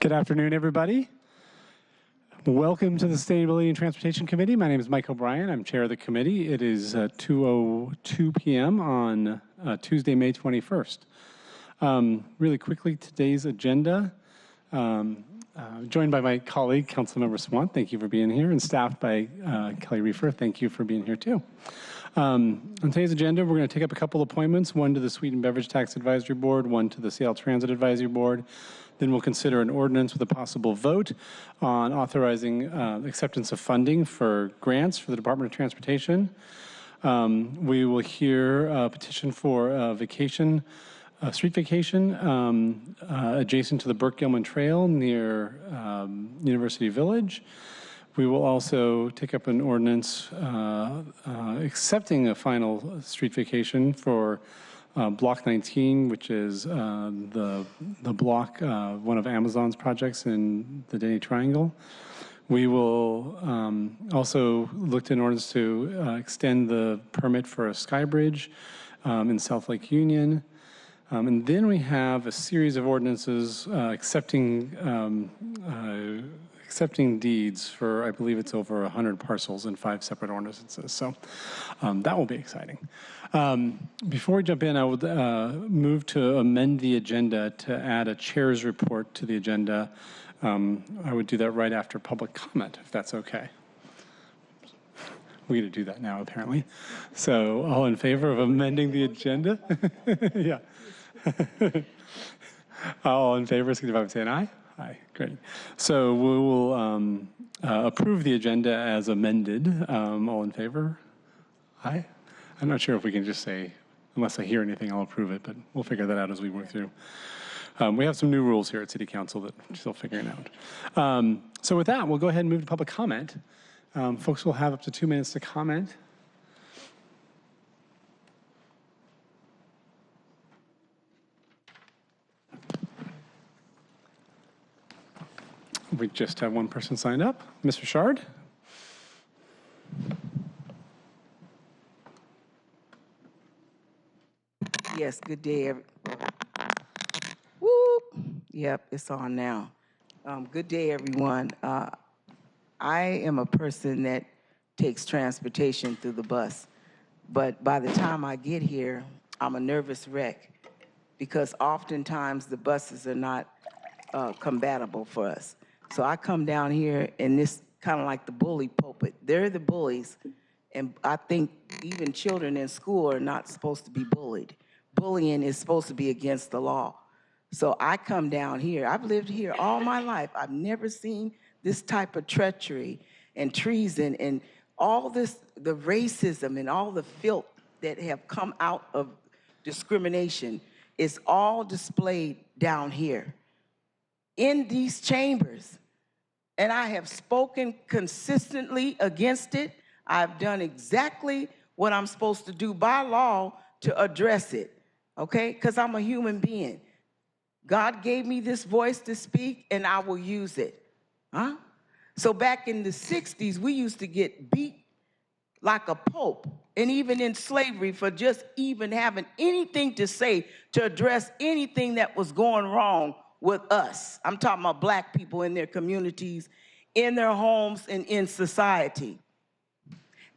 Good afternoon, everybody. Welcome to the Sustainability and Transportation Committee. My name is Mike O'Brien. I'm chair of the committee. It is 2:02 p.m. on Tuesday, May 21st. Really quickly, today's agenda. Joined by my colleague, Councilmember Swan. Thank you for being here. And staffed by Kelly Reefer. Thank you for being here, too. On today's agenda, we're going to take up a couple appointments, one to the Sweetened Beverage Tax Advisory Board, one to the Seattle Transit Advisory Board. Then we'll consider an ordinance with a possible vote on authorizing acceptance of funding for grants for the Department of Transportation. We will hear a petition for street vacation adjacent to the Burke-Gilman Trail near University Village. We will also take up an ordinance accepting a final street vacation for Block 19, which is the block, one of Amazon's projects in the Denny Triangle. We will also look to an ordinance to extend the permit for a skybridge in South Lake Union. And then we have a series of ordinances accepting deeds for, I believe it's over 100 parcels in 5 separate ordinances. So that will be exciting. Before we jump in, I would move to amend the agenda to add a chair's report to the agenda. I would do that right after public comment, if that's okay. We're going to do that now, apparently. So all in favor of amending the agenda? Yeah. All in favor, signify by saying aye. Aye, great. So we will approve the agenda as amended. All in favor? Aye. I'm not sure if we can just say, unless I hear anything, I'll approve it, but we'll figure that out as we work through. We have some new rules here at City Council that we're still figuring out. So with that, we'll go ahead and move to public comment. Folks will have up to 2 minutes to comment. We just have one person signed up. Ms. Richard? Yes, good day, Whoop. Yep, it's on now. Good day, everyone. I am a person that takes transportation through the bus, but by the time I get here, I'm a nervous wreck because oftentimes the buses are not compatible for us. So I come down here and this kind of like the bully pulpit. They're the bullies, and I think even children in school are not supposed to be bullied. Bullying is supposed to be against the law. So I come down here. I've lived here all my life. I've never seen this type of treachery and treason and all this, the racism and all the filth that have come out of discrimination is all displayed down here in these chambers. And I have spoken consistently against it. I've done exactly what I'm supposed to do by law to address it. Okay, because I'm a human being. God gave me this voice to speak, and I will use it. Huh? So back in the 60s, we used to get beat like a pope, and even in slavery for just even having anything to say to address anything that was going wrong with us. I'm talking about black people in their communities, in their homes, and in society.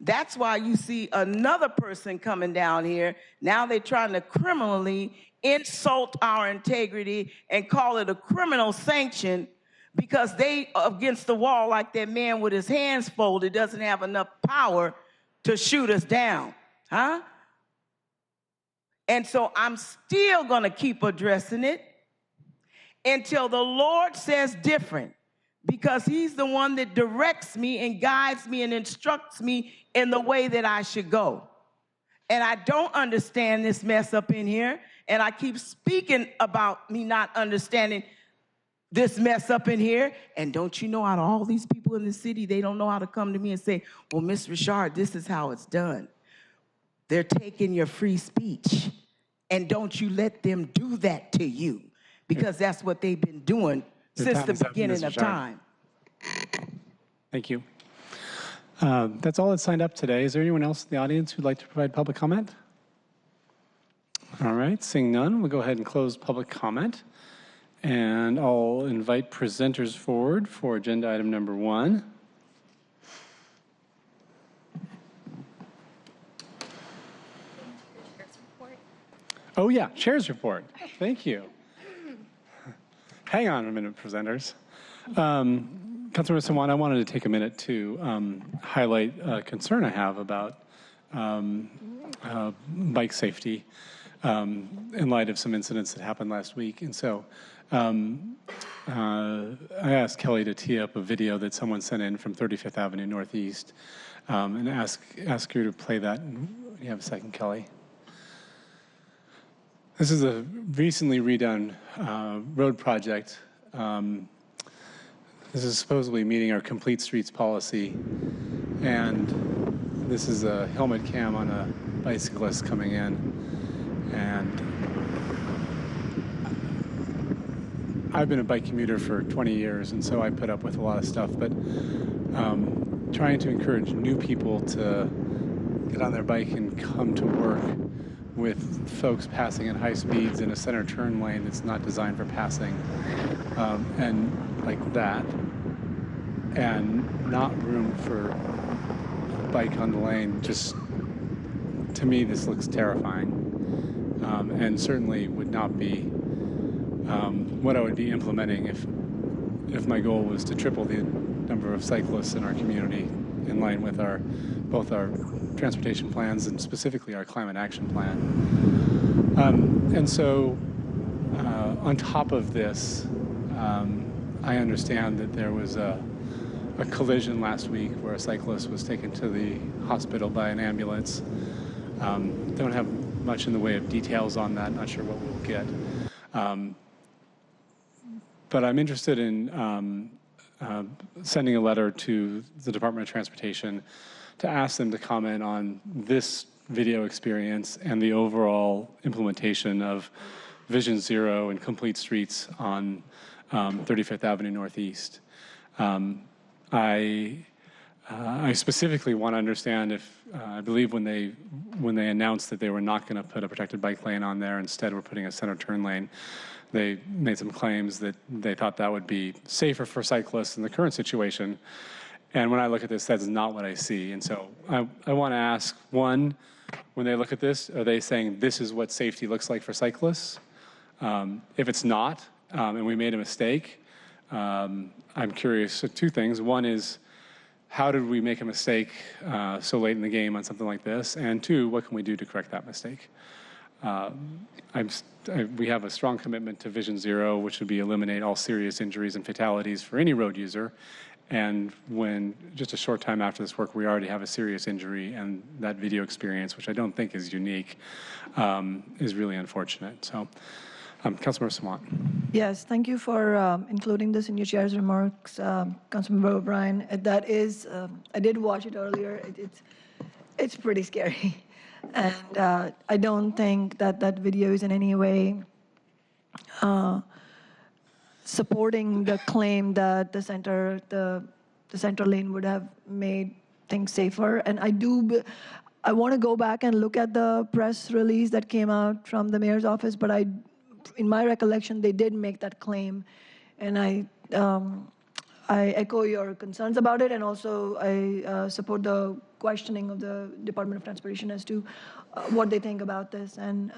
That's why you see another person coming down here. Now they're trying to criminally insult our integrity and call it a criminal sanction because they against the wall like that man with his hands folded doesn't have enough power to shoot us down, huh? And so I'm still gonna keep addressing it until the Lord says different, because he's the one that directs me and guides me and instructs me in the way that I should go. And I don't understand this mess up in here, and I keep speaking about me not understanding this mess up in here. And don't you know, out of all these people in the city, they don't know how to come to me and say, well, Miss Richard, this is how it's done. They're taking your free speech, and don't you let them do that to you, because that's what they've been doing since the beginning of time. Thank you. That's all that's signed up today. Is there anyone else in the audience who'd like to provide public comment? All right, seeing none, we'll go ahead and close public comment. And I'll invite presenters forward for agenda item number 1. Oh yeah, chair's report. Thank you. Hang on a minute, presenters. Councilmember Sawant, I wanted to take a minute to highlight a concern I have about bike safety in light of some incidents that happened last week. And so I asked Kelly to tee up a video that someone sent in from 35th Avenue Northeast and ask her to play that. You have a second, Kelly? This is a recently redone road project. This is supposedly meeting our complete streets policy. And this is a helmet cam on a bicyclist coming in. And I've been a bike commuter for 20 years, and so I put up with a lot of stuff. But trying to encourage new people to get on their bike and come to work with folks passing at high speeds in a center turn lane that's not designed for passing, and like that, and not room for a bike on the lane, just, to me, this looks terrifying, and certainly would not be what I would be implementing if my goal was to triple the number of cyclists in our community in line with both our transportation plans and specifically our climate action plan. And so on top of this, I understand that there was a collision last week where a cyclist was taken to the hospital by an ambulance. Don't have much in the way of details on that, not sure what we'll get. But I'm interested in sending a letter to the Department of Transportation to ask them to comment on this video experience and the overall implementation of Vision Zero and complete streets on 35th Avenue Northeast. I specifically want to understand if, I believe when they announced that they were not going to put a protected bike lane on there, instead we're putting a center turn lane, they made some claims that they thought that would be safer for cyclists in the current situation. And when I look at this, that's not what I see. And so I want to ask, one, when they look at this, are they saying this is what safety looks like for cyclists? If it's not, and we made a mistake, I'm curious. So 2 things. One is, how did we make a mistake so late in the game on something like this? And 2, what can we do to correct that mistake? We have a strong commitment to Vision Zero, which would be eliminate all serious injuries and fatalities for any road user. And when just a short time after this work, we already have a serious injury, and that video experience, which I don't think is unique, is really unfortunate. So, Councilmember Sawant. Yes, thank you for including this in your chair's remarks, Councilmember O'Brien. That is, I did watch it earlier. It's pretty scary, and I don't think that video is in any way supporting the claim that the center lane would have made things safer. And I want to go back and look at the press release that came out from the mayor's office, but in my recollection, they did make that claim. And I echo your concerns about it, and also I support the questioning of the Department of Transportation as to what they think about this. And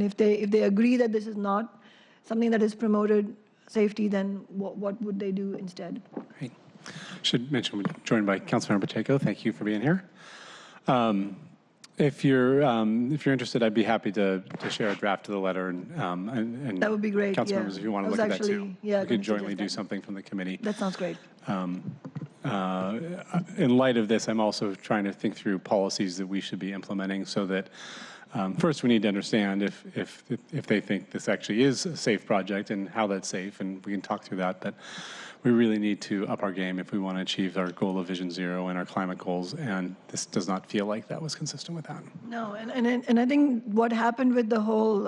if they agree that this is not something that is promoted safety, then what would they do instead? Great. Should mention we're joined by Councilmember Pacheco. Thank you for being here. If you're interested, I'd be happy to share a draft of the letter, and that would be great. Council members, if you want to look at that too, yeah, we could jointly do something from the committee. That sounds great. In light of this, I'm also trying to think through policies that we should be implementing so that. First, we need to understand if they think this actually is a safe project and how that's safe, and we can talk through that. But we really need to up our game if we want to achieve our goal of Vision Zero and our climate goals, and this does not feel like that was consistent with that. No, and I think what happened with the whole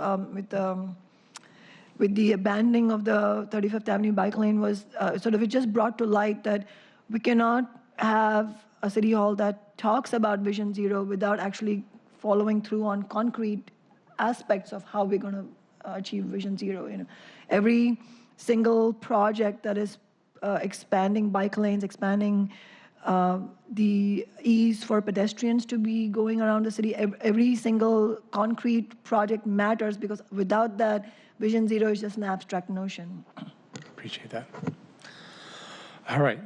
with the abandoning of the 35th Avenue bike lane was it just brought to light that we cannot have a city hall that talks about Vision Zero without actually following through on concrete aspects of how we're going to achieve Vision Zero. Every single project that is expanding bike lanes, expanding the ease for pedestrians to be going around the city. Every single concrete project matters, because without that, Vision Zero is just an abstract notion. Appreciate that. All right.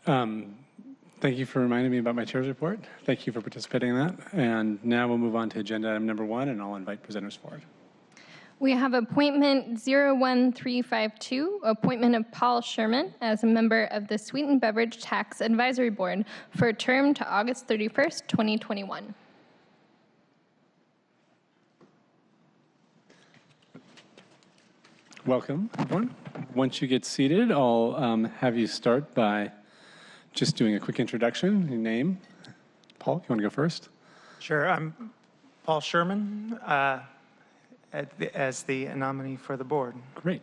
Thank you for reminding me about my chair's report. Thank you for participating in that. And now we'll move on to agenda item number 1, and I'll invite presenters forward. We have appointment 01352, appointment of Paul Sherman as a member of the Sweetened Beverage Tax Advisory Board for a term to August 31st, 2021. Welcome, everyone. Once you get seated, I'll have you start by just doing a quick introduction, your name. Paul, you want to go first? Sure. I'm Paul Sherman, as the nominee for the board. Great.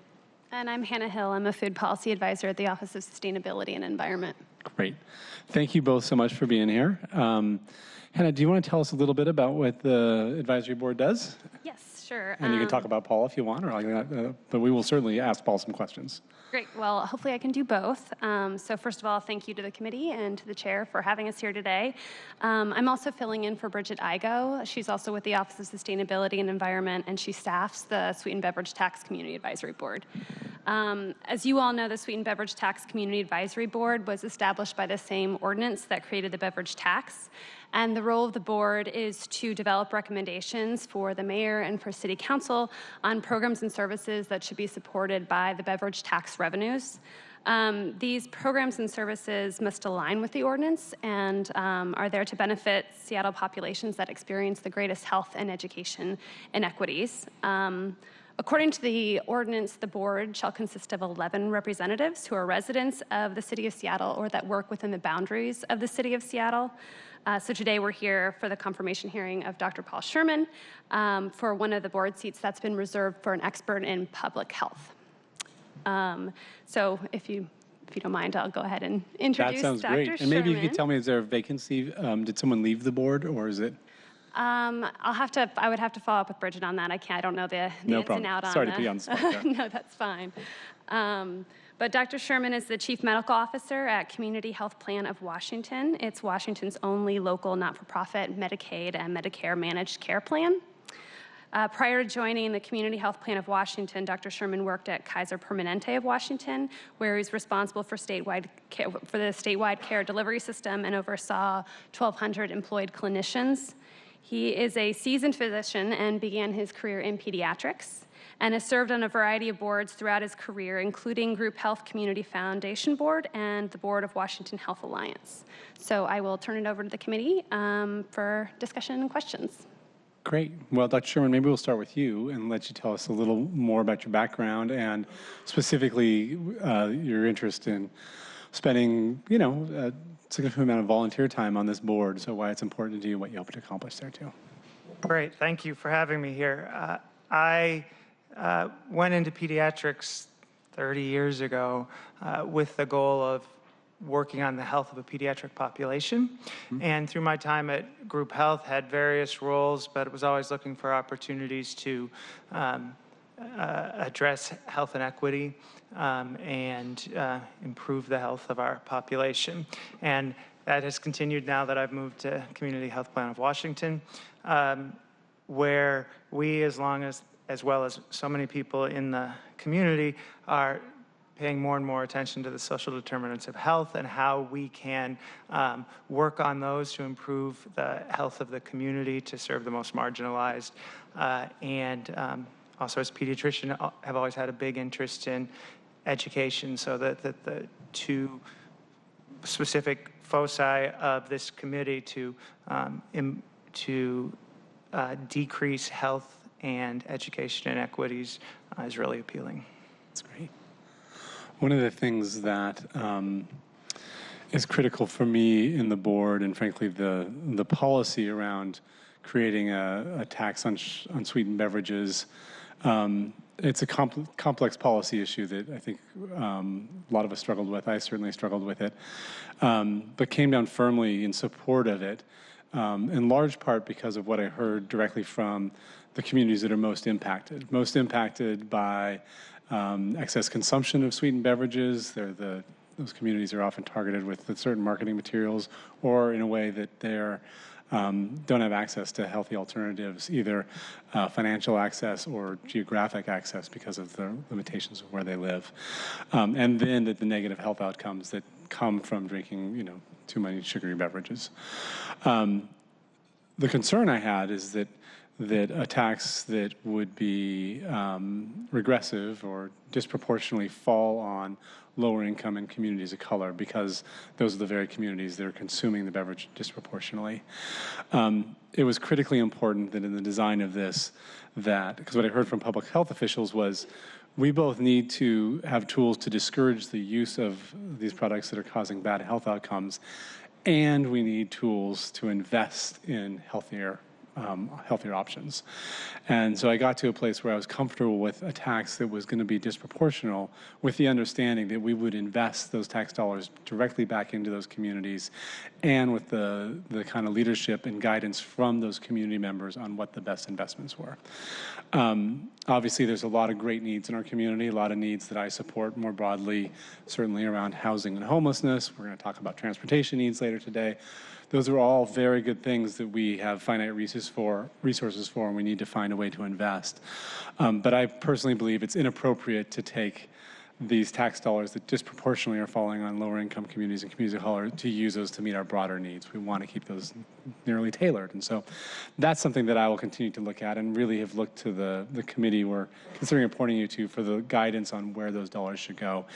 And I'm Hannah Hill. I'm a food policy advisor at the Office of Sustainability and Environment. Great. Thank you both so much for being here. Hannah, do you want to tell us a little bit about what the advisory board does? Yes, sure. And you can talk about Paul if you want, but we will certainly ask Paul some questions. Great. Well, hopefully I can do both. So first of all, thank you to the committee and to the chair for having us here today. I'm also filling in for Bridget Igo. She's also with the Office of Sustainability and Environment, and she staffs the Sweetened Beverage Tax Community Advisory Board. As you all know, the Sweetened Beverage Tax Community Advisory Board was established by the same ordinance that created the beverage tax. And the role of the board is to develop recommendations for the mayor and for city council on programs and services that should be supported by the beverage tax revenues. These programs and services must align with the ordinance and are there to benefit Seattle populations that experience the greatest health and education inequities. According to the ordinance, the board shall consist of 11 representatives who are residents of the city of Seattle or that work within the boundaries of the city of Seattle. So today we're here for the confirmation hearing of Dr. Paul Sherman for one of the board seats that's been reserved for an expert in public health. So if you don't mind, I'll go ahead and introduce Dr. That sounds great. Sherman. And maybe you could tell me, is there a vacancy? Did someone leave the board, or is it? I would have to follow up with Bridget on that. I don't know the No ins problem. and out on Sorry to put you on the spot. No, that's fine. But Dr. Sherman is the Chief Medical Officer at Community Health Plan of Washington. It's Washington's only local not-for-profit Medicaid and Medicare managed care plan. Prior to joining the Community Health Plan of Washington, Dr. Sherman worked at Kaiser Permanente of Washington, where he was responsible for the statewide care delivery system and oversaw 1,200 employed clinicians. He is a seasoned physician and began his career in pediatrics and has served on a variety of boards throughout his career, including Group Health Community Foundation Board and the Board of Washington Health Alliance. So I will turn it over to the committee for discussion and questions. Great. Well, Dr. Sherman, maybe we'll start with you and let you tell us a little more about your background and specifically your interest in spending, a significant amount of volunteer time on this board, so why it's important to you, what you hope to accomplish there too. Great. Thank you for having me here. I went into pediatrics 30 years ago with the goal of working on the health of a pediatric population. Mm-hmm. And through my time at Group Health, had various roles, but was always looking for opportunities to address health inequity and improve the health of our population. And that has continued now that I've moved to Community Health Plan of Washington, where we, as well as so many people in the community, are paying more and more attention to the social determinants of health and how we can work on those to improve the health of the community, to serve the most marginalized. Also, as a pediatrician, have always had a big interest in education, so that the two specific foci of this committee to decrease health and education inequities is really appealing. That's great. One of the things that is critical for me in the board, and frankly the policy around creating a tax on sweetened beverages, it's a complex policy issue that I think a lot of us struggled with. I certainly struggled with it, but came down firmly in support of it, in large part because of what I heard directly from the communities that are most impacted by excess consumption of sweetened beverages. Those communities are often targeted with certain marketing materials, or in a way that they're don't have access to healthy alternatives, either financial access or geographic access because of the limitations of where they live. And then the negative health outcomes that come from drinking, too many sugary beverages. The concern I had is that a tax that would be regressive or disproportionately fall on lower income and communities of color, because those are the very communities that are consuming the beverage disproportionately. It was critically important that in the design of this, because what I heard from public health officials was, we both need to have tools to discourage the use of these products that are causing bad health outcomes, and we need tools to invest in healthier options. And so I got to a place where I was comfortable with a tax that was going to be disproportional, with the understanding that we would invest those tax dollars directly back into those communities, and with the kind of leadership and guidance from those community members on what the best investments were. Obviously, there's a lot of great needs in our community, a lot of needs that I support more broadly, certainly around housing and homelessness. We're going to talk about transportation needs later today. Those are all very good things that we have finite resources for, and we need to find a way to invest. But I personally believe it's inappropriate to take these tax dollars that disproportionately are falling on lower income communities and communities of color to use those to meet our broader needs. We want to keep those narrowly tailored. And so that's something that I will continue to look at, and really have looked to the committee we're considering appointing you to for the guidance on where those dollars should go.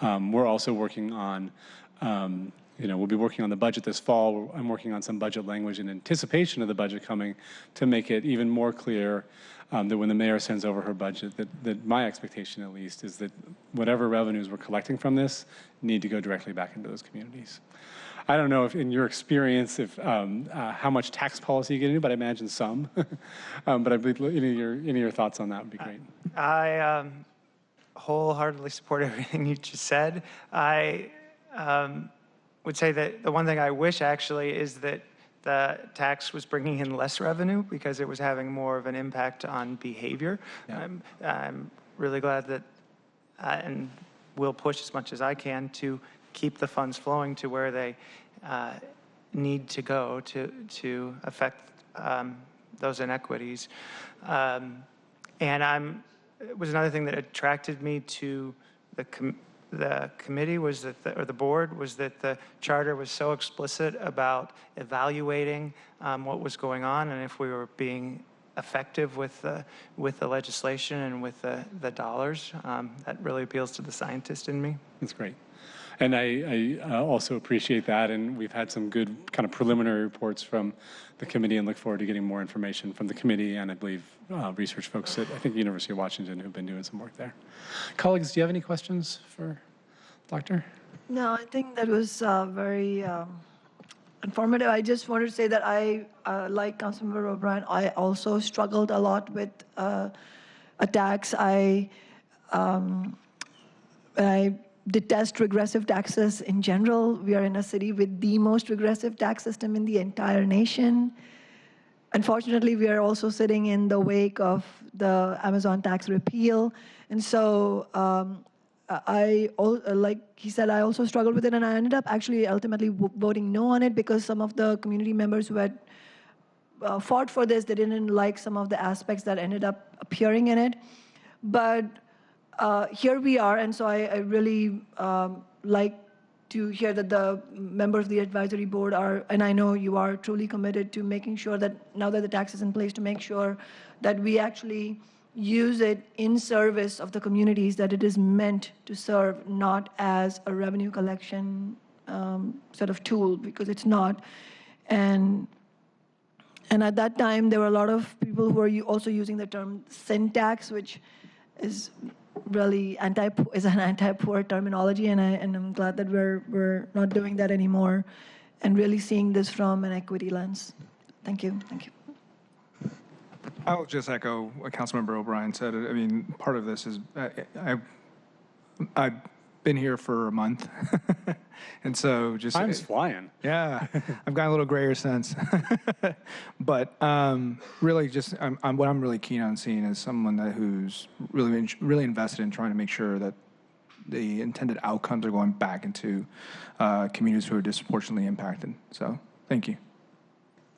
We're also working on we'll be working on the budget this fall. I'm working on some budget language in anticipation of the budget coming to make it even more clear that when the mayor sends over her budget, that my expectation at least is that whatever revenues we're collecting from this need to go directly back into those communities. I don't know if in your experience, how much tax policy you get into, but I imagine some. But I believe any of your thoughts on that would be great. I wholeheartedly support everything you just said. I would say that the one thing I wish actually is that the tax was bringing in less revenue, because it was having more of an impact on behavior. Yeah. I'm really glad that, and will push as much as I can to keep the funds flowing to where they need to go to affect those inequities. And it was another thing that attracted me to the committee was that, or the board, was that the charter was so explicit about evaluating what was going on, and if we were being effective with the legislation and with the dollars. That really appeals to the scientist in me. That's great. And I also appreciate that, and we've had some good kind of preliminary reports from the committee, and look forward to getting more information from the committee and I believe research folks at, I think, the University of Washington, who've been doing some work there. Colleagues, do you have any questions for Doctor? No, I think that was very informative. I just wanted to say that I, like Councilmember O'Brien, I also struggled a lot with a tax. I detest regressive taxes in general. We are in a city with the most regressive tax system in the entire nation. Unfortunately, we are also sitting in the wake of the Amazon tax repeal. And so like he said, I also struggled with it, and I ended up actually ultimately voting no on it, because some of the community members who had fought for this, they didn't like some of the aspects that ended up appearing in it. But here we are, and so I really like to hear that the members of the advisory board are, and I know you are truly committed to making sure that now that the tax is in place, to make sure that we actually use it in service of the communities that it is meant to serve, not as a revenue collection sort of tool, because it's not. And at that time, there were a lot of people who were also using the term sin tax, which is really an anti-poor terminology, and I'm glad that we're not doing that anymore, and really seeing this from an equity lens. Thank you. Thank you. I'll just echo what Councilmember O'Brien said. I mean, part of this is I been here for a month. And so just... Time's flying. Yeah, I've gotten a little grayer since. But really just what I'm really keen on seeing is someone who's really invested in trying to make sure that the intended outcomes are going back into communities who are disproportionately impacted. So thank you.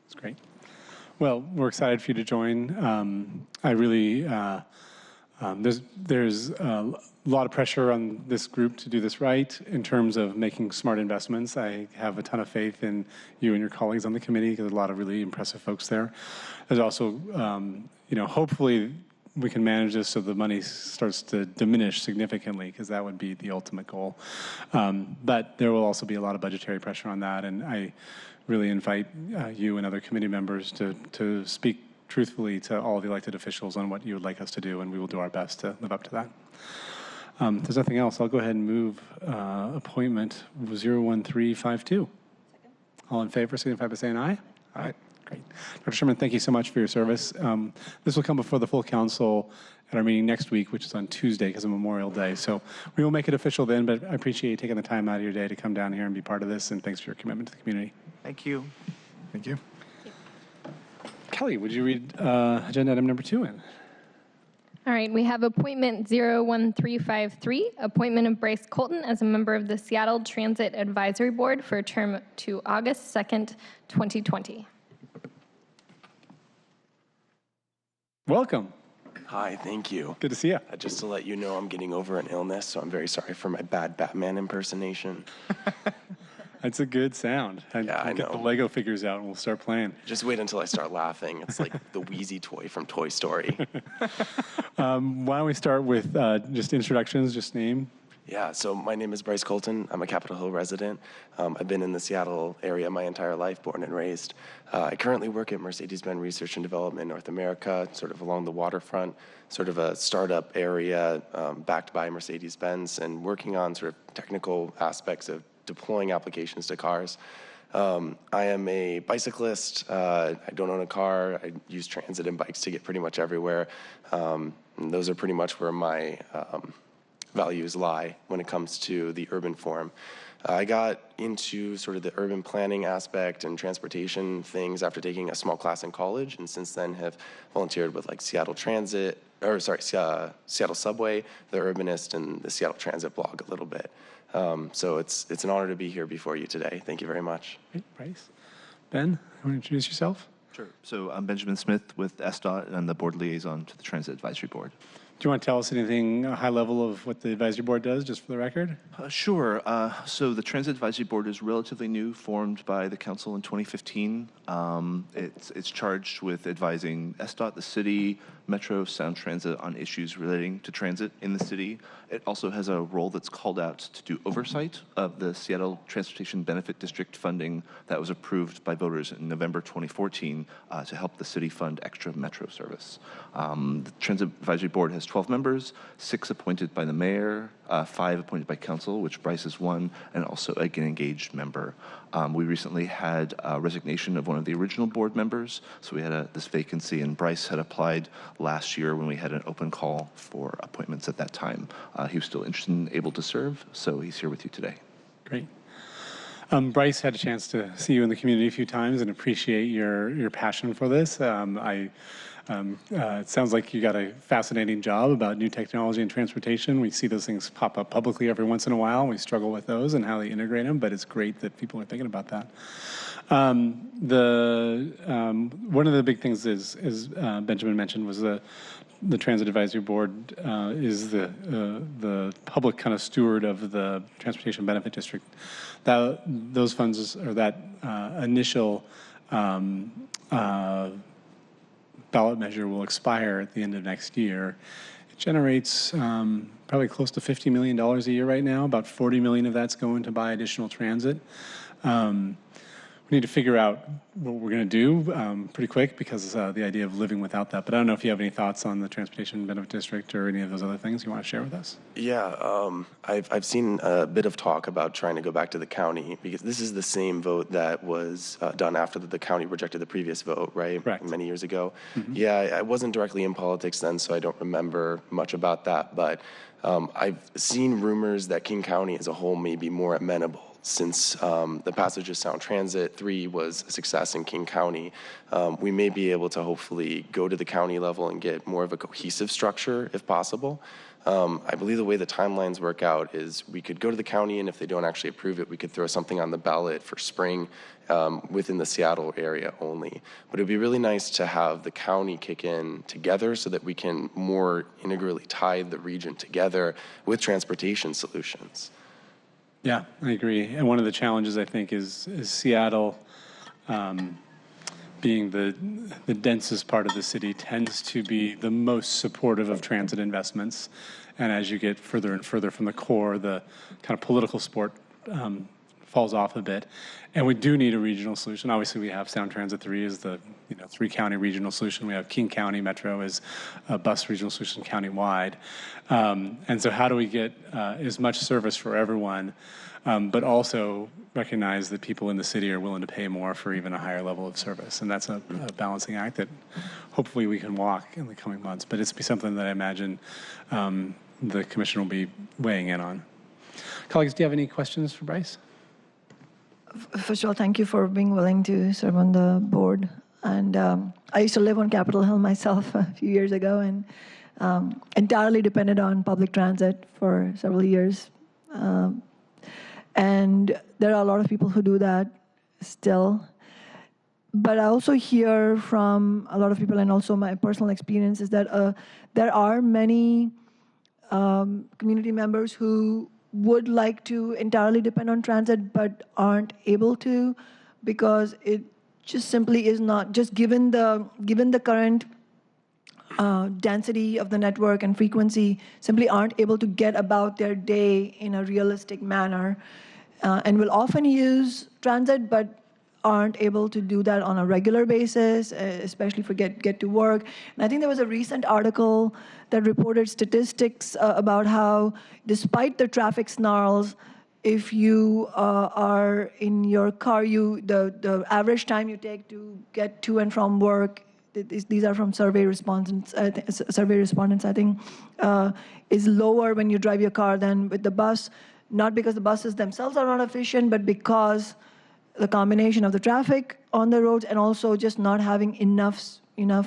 That's great. Well, we're excited for you to join. I really, there's a lot of pressure on this group to do this right in terms of making smart investments. I have a ton of faith in you and your colleagues on the committee because there's a lot of really impressive folks there. There's also, hopefully we can manage this so the money starts to diminish significantly, because that would be the ultimate goal. But there will also be a lot of budgetary pressure on that, and I really invite you and other committee members to speak truthfully to all of the elected officials on what you would like us to do, and we will do our best to live up to that. If there's nothing else, I'll go ahead and move appointment 01352. All in favor, signify by saying aye. Aye. Great. Dr. Sherman, thank you so much for your service. This will come before the full council at our meeting next week, which is on Tuesday because of Memorial Day. So we will make it official then, but I appreciate you taking the time out of your day to come down here and be part of this, and thanks for your commitment to the community. Thank you. Thank you. Kelly, would you read agenda item number 2 in? All right, we have appointment 01353, appointment of Bryce Colton as a member of the Seattle Transit Advisory Board for a term to August 2nd, 2020. Welcome. Hi, thank you. Good to see you. Just to let you know, I'm getting over an illness, so I'm very sorry for my bad Batman impersonation. That's a good sound. Yeah, I get know. the Lego figures out and we'll start playing. Just wait until I start laughing. It's like the Wheezy toy from Toy Story. Why don't we start with just introductions, just name. Yeah, so my name is Bryce Colton. I'm a Capitol Hill resident. I've been in the Seattle area my entire life, born and raised. I currently work at Mercedes-Benz Research and Development North America, sort of along the waterfront, sort of a startup area backed by Mercedes-Benz, and working on sort of technical aspects of deploying applications to cars. I am a bicyclist. I don't own a car. I use transit and bikes to get pretty much everywhere. And those are pretty much where my values lie when it comes to the urban form. I got into sort of the urban planning aspect and transportation things after taking a small class in college, and since then have volunteered with like Seattle Subway, The Urbanist, and the Seattle Transit blog a little bit. So it's an honor to be here before you today. Thank you very much. Great, Bryce. Ben, you want to introduce yourself? Sure. So I'm Benjamin Smith with SDOT, and I'm the board liaison to the Transit Advisory Board. Do you want to tell us anything high level of what the advisory board does, just for the record? Sure. So the Transit Advisory Board is relatively new, formed by the council in 2015. It's charged with advising SDOT, the city, Metro, Sound Transit on issues relating to transit in the city. It also has a role that's called out to do oversight of the Seattle Transportation Benefit District funding that was approved by voters in November 2014 to help the city fund extra Metro service. The Transit Advisory Board has 12 members, 6 appointed by the mayor, 5 appointed by council, which Bryce is one, and also an engaged member. We recently had a resignation of one of the original board members, so we had this vacancy, and Bryce had applied last year when we had an open call for appointments at that time. He was still interested and able to serve, so he's here with you today. Great. Bryce, had a chance to see you in the community a few times and appreciate your passion for this. It sounds like you got a fascinating job about new technology and transportation. We see those things pop up publicly every once in a while. We struggle with those and how they integrate them, but it's great that people are thinking about that. One of the big things is Benjamin mentioned was the Transit Advisory Board is the public kind of steward of the Transportation Benefit District. Those funds, or that initial ballot measure will expire at the end of next year. It generates probably close to $50 million a year right now. About $40 million of that's going to buy additional transit. we need to figure out what we're going to do pretty quick because the idea of living without that. But I don't know if you have any thoughts on the Transportation Benefit District or any of those other things you want to share with us. Yeah, I've seen a bit of talk about trying to go back to the county because this is the same vote that was done after the county rejected the previous vote, right? Correct. Many years ago. Yeah, I wasn't directly in politics then, so I don't remember much about that. But I've seen rumors that King County as a whole may be more amenable. Since the passage of Sound Transit 3 was a success in King County, we may be able to hopefully go to the county level and get more of a cohesive structure if possible. I believe the way the timelines work out is we could go to the county, and if they don't actually approve it, we could throw something on the ballot for spring within the Seattle area only. But it would be really nice to have the county kick in together so that we can more integrally tie the region together with transportation solutions. Yeah, I agree. And one of the challenges, I think, is Seattle, being the densest part of the city, tends to be the most supportive of transit investments. And as you get further and further from the core, the kind of political sport falls off a bit. And we do need a regional solution. Obviously, we have Sound Transit 3 as the 3-county regional solution. We have King County Metro as a bus regional solution county-wide. And so how do we get as much service for everyone, but also recognize that people in the city are willing to pay more for even a higher level of service? And that's a balancing act that hopefully we can walk in the coming months. But it's something that I imagine the commission will be weighing in on. Colleagues, do you have any questions for Bryce? First of all, thank you for being willing to serve on the board. And I used to live on Capitol Hill myself a few years ago and entirely depended on public transit for several years. And there are a lot of people who do that still. But I also hear from a lot of people, and also my personal experience is that there are many community members who would like to entirely depend on transit but aren't able to because it just simply is not, just given the current density of the network and frequency, simply aren't able to get about their day in a realistic manner and will often use transit but aren't able to do that on a regular basis, especially for get to work. And I think there was a recent article that reported statistics about how, despite the traffic snarls, if you are in your car, the average time you take to get to and from work, these are from survey respondents, I think, is lower when you drive your car than with the bus, not because the buses themselves are not efficient, but because the combination of the traffic on the roads and also just not having enough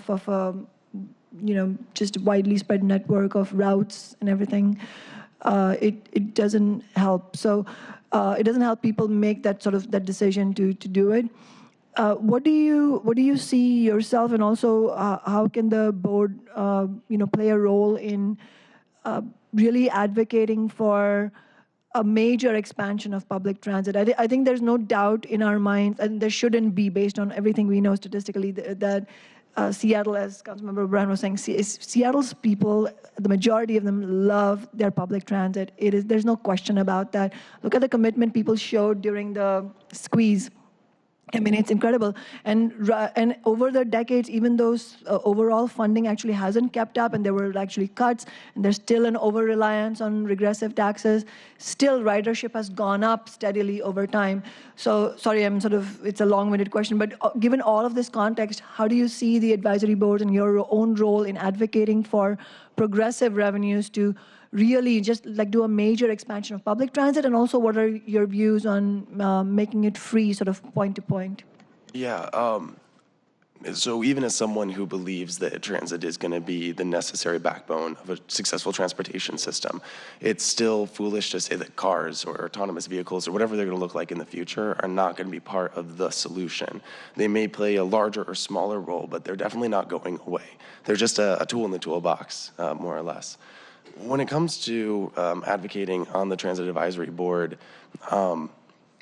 of a, just widely spread network of routes and everything, it doesn't help. So it doesn't help people make that decision to do it. What do you see yourself, and also how can the board play a role in really advocating for a major expansion of public transit? I think there's no doubt in our minds, and there shouldn't be based on everything we know statistically, that Seattle, as Councilmember Brown was saying, Seattle's people, the majority of them love their public transit. There's no question about that. Look at the commitment people showed during the squeeze. I mean, it's incredible. And over the decades, even though overall funding actually hasn't kept up and there were actually cuts, and there's still an over-reliance on regressive taxes, still ridership has gone up steadily over time. So, sorry, it's a long-winded question, but given all of this context, how do you see the advisory board and your own role in advocating for progressive revenues to really just do a major expansion of public transit, and also what are your views on making it free, point to point? Yeah, so even as someone who believes that transit is going to be the necessary backbone of a successful transportation system, it's still foolish to say that cars or autonomous vehicles or whatever they're going to look like in the future are not going to be part of the solution. They may play a larger or smaller role, but they're definitely not going away. They're just a tool in the toolbox, more or less. When it comes to advocating on the Transit Advisory Board,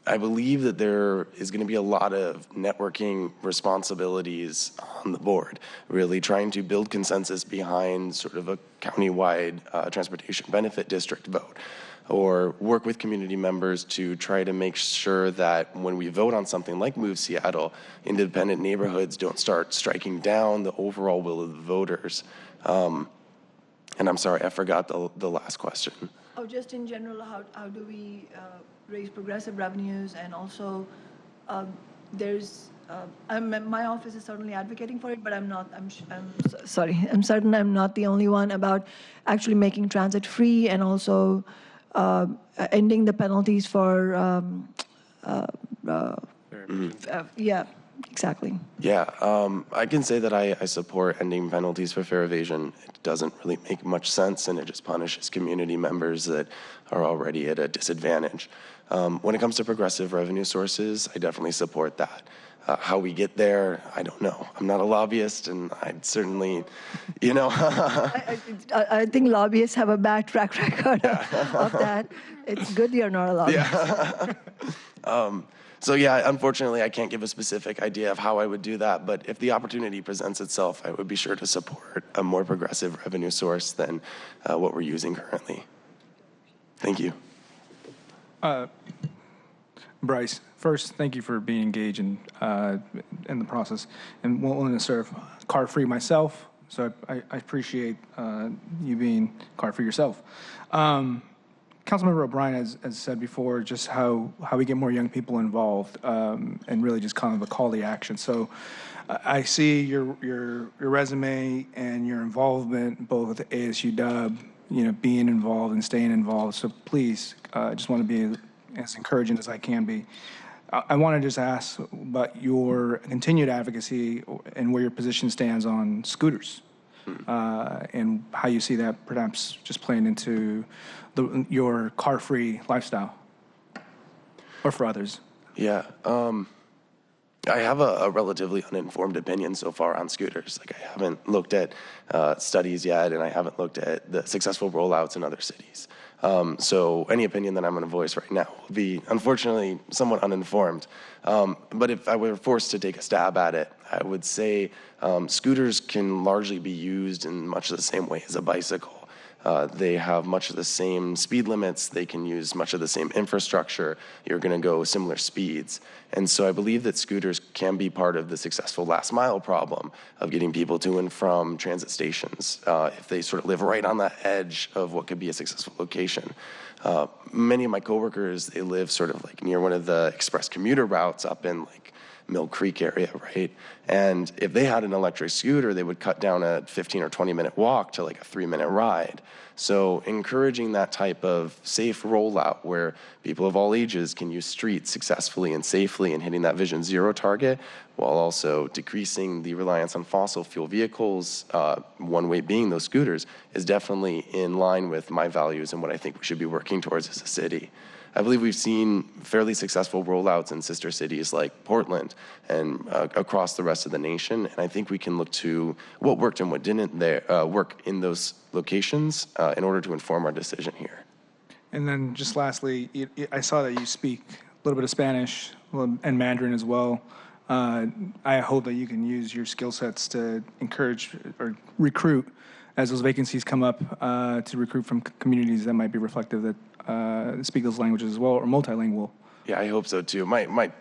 I believe that there is going to be a lot of networking responsibilities on the board, really trying to build consensus behind sort of a countywide transportation benefit district vote, or work with community members to try to make sure that when we vote on something like Move Seattle, independent neighborhoods don't start striking down the overall will of the voters. And I'm sorry, I forgot the last question. Oh, just in general, how do we raise progressive revenues? And also, my office is certainly advocating for it, but I'm certain I'm not the only one about actually making transit free and also ending the penalties for, yeah, exactly. Yeah, I can say that I support ending penalties for fare evasion. It doesn't really make much sense, and it just punishes community members that are already at a disadvantage. When it comes to progressive revenue sources, I definitely support that. How we get there, I don't know. I'm not a lobbyist, and I'd certainly, you know. I think lobbyists have a bad track record of that. It's good you're not a lobbyist. Yeah. So yeah, unfortunately, I can't give a specific idea of how I would do that, but if the opportunity presents itself, I would be sure to support a more progressive revenue source than what we're using currently. Thank you. Bryce, first, thank you for being engaged in the process and willing to serve. Car-free myself, so I appreciate you being car-free yourself. Councilmember O'Brien has said before just how we get more young people involved and really just kind of a call to action. So I see your resume and your involvement both with the ASU Dub, being involved and staying involved. So please, I just want to be as encouraging as I can be. I want to just ask about your continued advocacy and where your position stands on scooters and how you see that perhaps just playing into your car-free lifestyle or for others. Yeah. I have a relatively uninformed opinion so far on scooters. Like, I haven't looked at studies yet, and I haven't looked at the successful rollouts in other cities. So any opinion that I'm going to voice right now will be, unfortunately, somewhat uninformed. But if I were forced to take a stab at it, I would say scooters can largely be used in much the same way as a bicycle. They have much of the same speed limits. They can use much of the same infrastructure. You're going to go similar speeds. And so I believe that scooters can be part of the successful last mile problem of getting people to and from transit stations if they sort of live right on the edge of what could be a successful location. Many of my coworkers, they live sort of like near one of the express commuter routes up in like Mill Creek area, right? And if they had an electric scooter, they would cut down a 15 or 20-minute walk to like a 3-minute ride. So encouraging that type of safe rollout where people of all ages can use streets successfully and safely and hitting that Vision Zero target while also decreasing the reliance on fossil fuel vehicles, one way being those scooters, is definitely in line with my values and what I think we should be working towards as a city. I believe we've seen fairly successful rollouts in sister cities like Portland and across the rest of the nation. And I think we can look to what worked and what didn't work in those locations in order to inform our decision here. And then just lastly, I saw that you speak a little bit of Spanish and Mandarin as well. I hope that you can use your skill sets to encourage or recruit as those vacancies come up to recruit from communities that might be reflective that speak those languages as well or multilingual. Yeah, I hope so too. My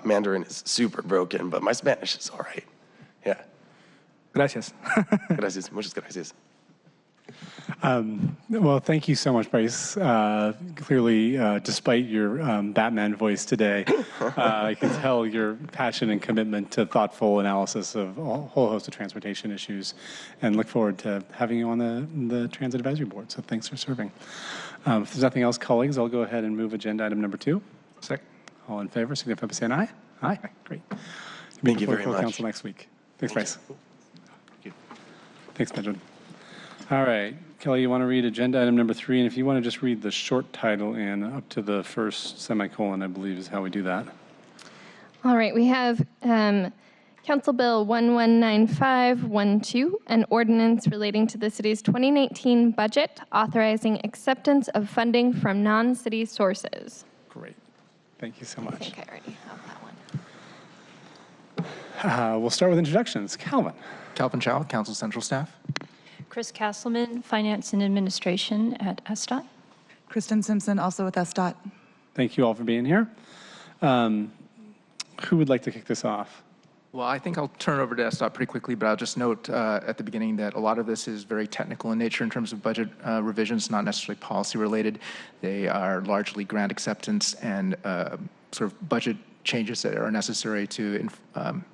Mandarin is super broken, but my Spanish is all right. Yeah. Gracias. Gracias. Muchas gracias. Well, thank you so much, Bryce. Clearly, despite your Batman voice today, I can tell your passion and commitment to thoughtful analysis of a whole host of transportation issues, and look forward to having you on the Transit Advisory Board. So thanks for serving. If there's nothing else, colleagues, I'll go ahead and move agenda item number 2. Second. All in favor, signify by saying aye. Aye. Great. Thank you very much. Council next week. Thanks, Bryce. Thank you. Thanks, Benjamin. All right, Kelly, you want to read agenda item number 3, and if you want to just read the short title and up to the first semicolon, I believe is how we do that. All right, we have Council Bill 119512, an ordinance relating to the city's 2019 budget authorizing acceptance of funding from non-city sources. Great. Thank you so I much. think I already have that one. We'll start with introductions. Calvin. Calvin Chow, Council Central Staff. Chris Castleman, Finance and Administration at SDOT. Kristen Simpson, also with SDOT. Thank you all for being here. Who would like to kick this off? Well, I think I'll turn it over to SDOT pretty quickly, but I'll just note at the beginning that a lot of this is very technical in nature in terms of budget revisions, not necessarily policy related. They are largely grant acceptance and sort of budget changes that are necessary to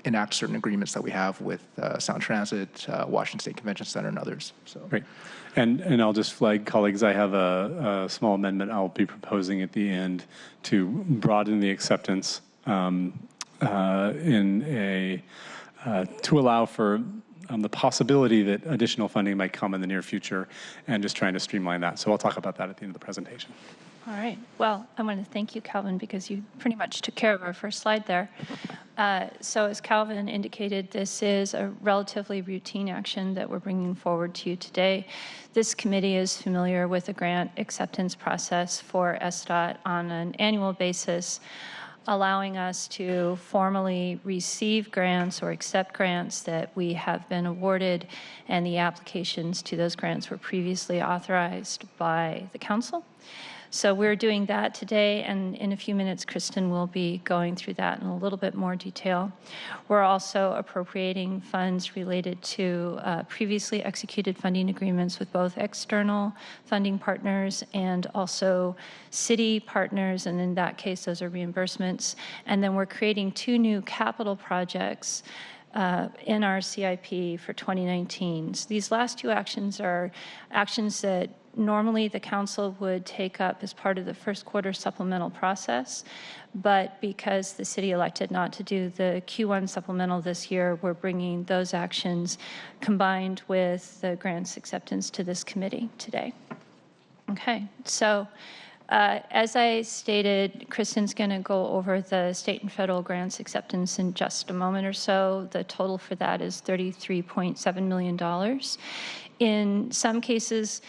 enact certain agreements that we have with Sound Transit, Washington State Convention Center, and others. So. Great. And I'll just flag, colleagues, I have a small amendment I'll be proposing at the end to broaden the acceptance to allow for the possibility that additional funding might come in the near future, and just trying to streamline that. So I'll talk about that at the end of the presentation. All right. Well, I want to thank you, Calvin, because you pretty much took care of our first slide there. So as Calvin indicated, this is a relatively routine action that we're bringing forward to you today. This committee is familiar with the grant acceptance process for SDOT on an annual basis, allowing us to formally receive grants or accept grants that we have been awarded, and the applications to those grants were previously authorized by the council. So we're doing that today, and in a few minutes, Kristen will be going through that in a little bit more detail. We're also appropriating funds related to previously executed funding agreements with both external funding partners and also city partners, and in that case, those are reimbursements. And then we're creating 2 new capital projects in our CIP for 2019. So these last 2 actions are actions that normally the council would take up as part of the first quarter supplemental process, but because the city elected not to do the Q1 supplemental this year, we're bringing those actions combined with the grants acceptance to this committee today. Okay, so as I stated, Kristen's going to go over the state and federal grants acceptance in just a moment or so. The total for that is $33.7 million. In some cases,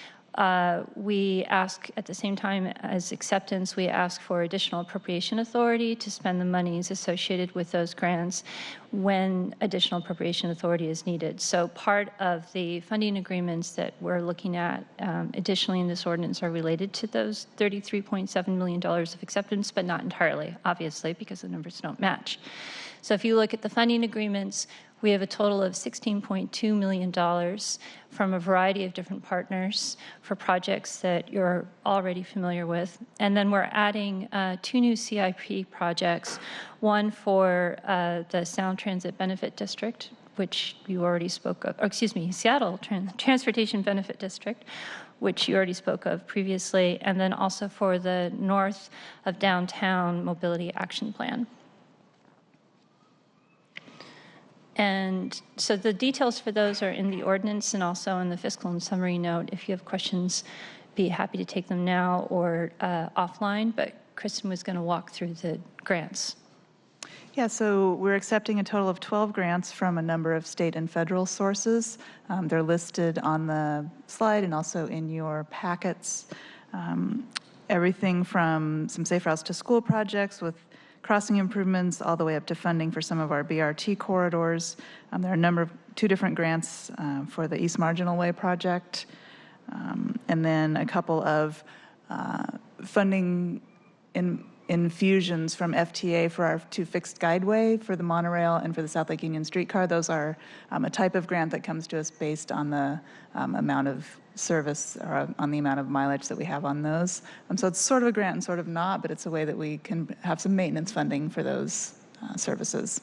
we ask, at the same time as acceptance, we ask for additional appropriation authority to spend the monies associated with those grants when additional appropriation authority is needed. So part of the funding agreements that we're looking at additionally in this ordinance are related to those $33.7 million of acceptance, but not entirely, obviously, because the numbers don't match. So if you look at the funding agreements, we have a total of $16.2 million from a variety of different partners for projects that you're already familiar with. And then we're adding 2 new CIP projects, one for the Sound Transit Benefit District, which you already spoke of, or excuse me, Seattle Transportation Benefit District, which you already spoke of previously, and then also for the North of Downtown Mobility Action Plan. And so the details for those are in the ordinance and also in the fiscal and summary note. If you have questions, be happy to take them now or offline, but Kristen was going to walk through the grants. Yeah, so we're accepting a total of 12 grants from a number of state and federal sources. They're listed on the slide and also in your packets. Everything from some safe routes to school projects with crossing improvements all the way up to funding for some of our BRT corridors. There are a number of 2 different grants for the East Marginal Way project, and then a couple of funding infusions from FTA for our 2 fixed guideway for the monorail and for the South Lake Union streetcar. Those are a type of grant that comes to us based on the amount of service or on the amount of mileage that we have on those. So it's sort of a grant and sort of not, but it's a way that we can have some maintenance funding for those services.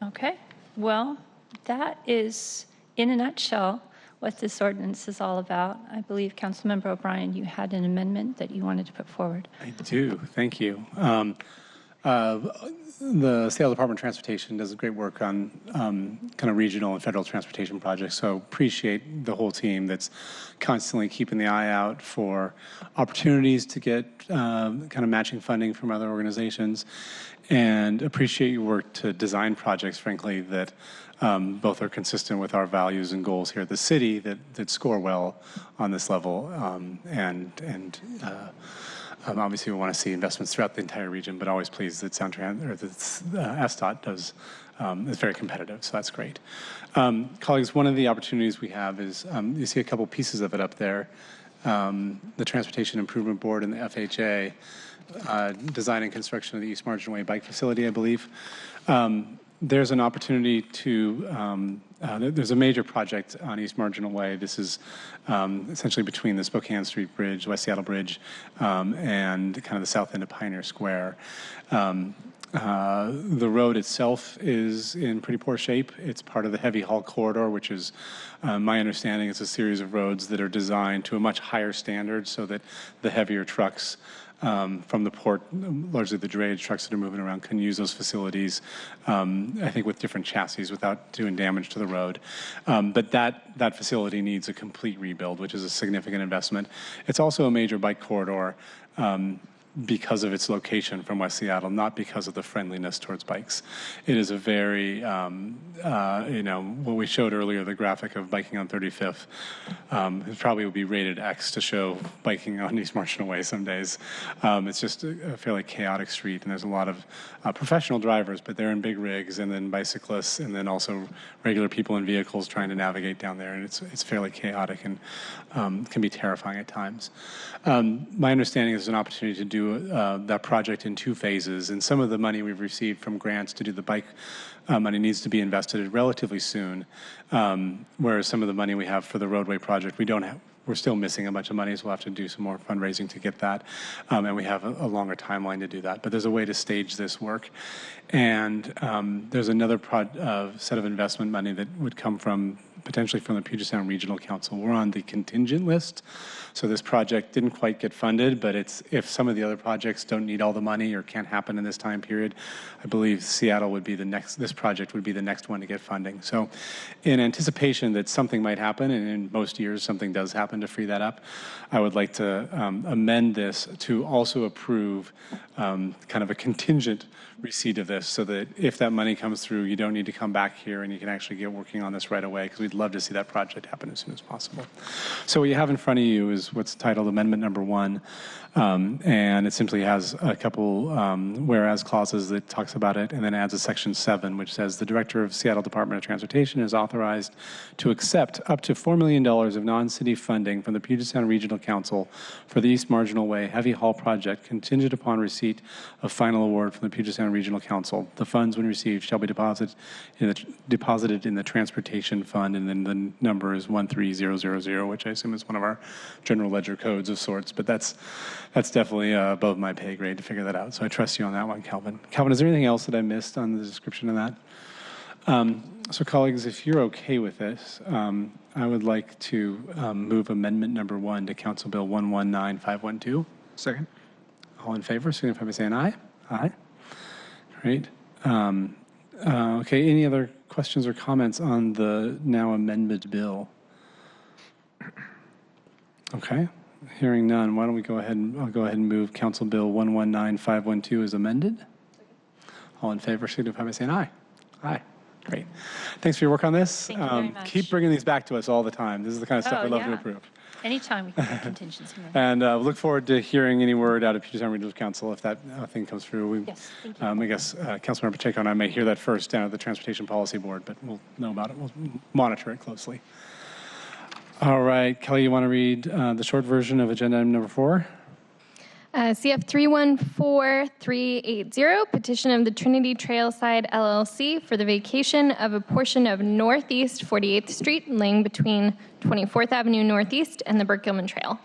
Okay, well, that is, in a nutshell, what this ordinance is all about. I believe, Councilmember O'Brien, you had an amendment that you wanted to put forward. I do. Thank you. The Seattle Department of Transportation does great work on kind of regional and federal transportation projects, so appreciate the whole team that's constantly keeping the eye out for opportunities to get kind of matching funding from other organizations, and appreciate your work to design projects, frankly, that both are consistent with our values and goals here at the city that score well on this level. Obviously, we want to see investments throughout the entire region, but always pleased that SDOT is very competitive, so that's great. Colleagues, one of the opportunities we have is, you see a couple pieces of it up there, the Transportation Improvement Board and the FHA, design and construction of the East Marginal Way bike facility, I believe. There's an opportunity to, there's a major project on East Marginal Way. This is essentially between the Spokane Street Bridge, West Seattle Bridge, and kind of the south end of Pioneer Square. The road itself is in pretty poor shape. It's part of the heavy haul corridor, which is, my understanding, is a series of roads that are designed to a much higher standard so that the heavier trucks from the port, largely the drayage trucks that are moving around, can use those facilities, I think with different chassis without doing damage to the road. But that facility needs a complete rebuild, which is a significant investment. It's also a major bike corridor because of its location from West Seattle, not because of the friendliness towards bikes. It is a very, what we showed earlier, the graphic of biking on 35th, it probably would be rated X to show biking on East Marginal Way some days. It's just a fairly chaotic street, and there's a lot of professional drivers, but they're in big rigs, and then bicyclists, and then also regular people in vehicles trying to navigate down there, and it's fairly chaotic and can be terrifying at times. My understanding is there's an opportunity to do that project in 2 phases, and some of the money we've received from grants to do the bike money needs to be invested relatively soon, whereas some of the money we have for the roadway project, we're still missing a bunch of money, so we'll have to do some more fundraising to get that, and we have a longer timeline to do that. But there's a way to stage this work, and there's another set of investment money that would come potentially from the Puget Sound Regional Council. We're on the contingent list, so this project didn't quite get funded, but if some of the other projects don't need all the money or can't happen in this time period, I believe Seattle would be this project would be the next one to get funding. So in anticipation that something might happen, and in most years something does happen to free that up, I would like to amend this to also approve kind of a contingent receipt of this, so that if that money comes through, you don't need to come back here and you can actually get working on this right away, because we'd love to see that project happen as soon as possible. So what you have in front of you is what's titled Amendment Number 1, and it simply has a couple whereas clauses that talks about it, and then adds a Section 7, which says the Director of Seattle Department of Transportation is authorized to accept up to $4 million of non-city funding from the Puget Sound Regional Council for the East Marginal Way Heavy Haul Project, contingent upon receipt of final award from the Puget Sound Regional Council. The funds, when received, shall be deposited in the Transportation Fund, and then the number is 13000, which I assume is one of our general ledger codes of sorts, but that's definitely above my pay grade to figure that out. So I trust you on that one, Calvin. Calvin, is there anything else that I missed on the description of that? So colleagues, if you're okay with this, I would like to move Amendment Number 1 to Council Bill 119512. Second. All in favor, signify by saying aye. Aye. Great. Okay, any other questions or comments on the now amended bill? Okay, hearing none, why don't we go ahead and I'll go ahead and move Council Bill 119512 as amended. All in favor, signify by saying aye. Aye. Great. Thanks for your work on this. Thank you very much. Keep bringing these back to us all the time. This is the kind of stuff we love to approve. Anytime we can get contingency. And we look forward to hearing any word out of Puget Sound Regional Council if that thing comes through. Yes, thank you. I guess Councilmember Pacheco and I may hear that first down at the Transportation Policy Board, but we'll know about it. We'll monitor it closely. All right, Kelly, you want to read the short version of agenda item number 4? CF 314380, petition of the Trinity Trailside LLC for the vacation of a portion of Northeast 48th Street, laying between 24th Avenue Northeast and the Burke-Gilman Trail.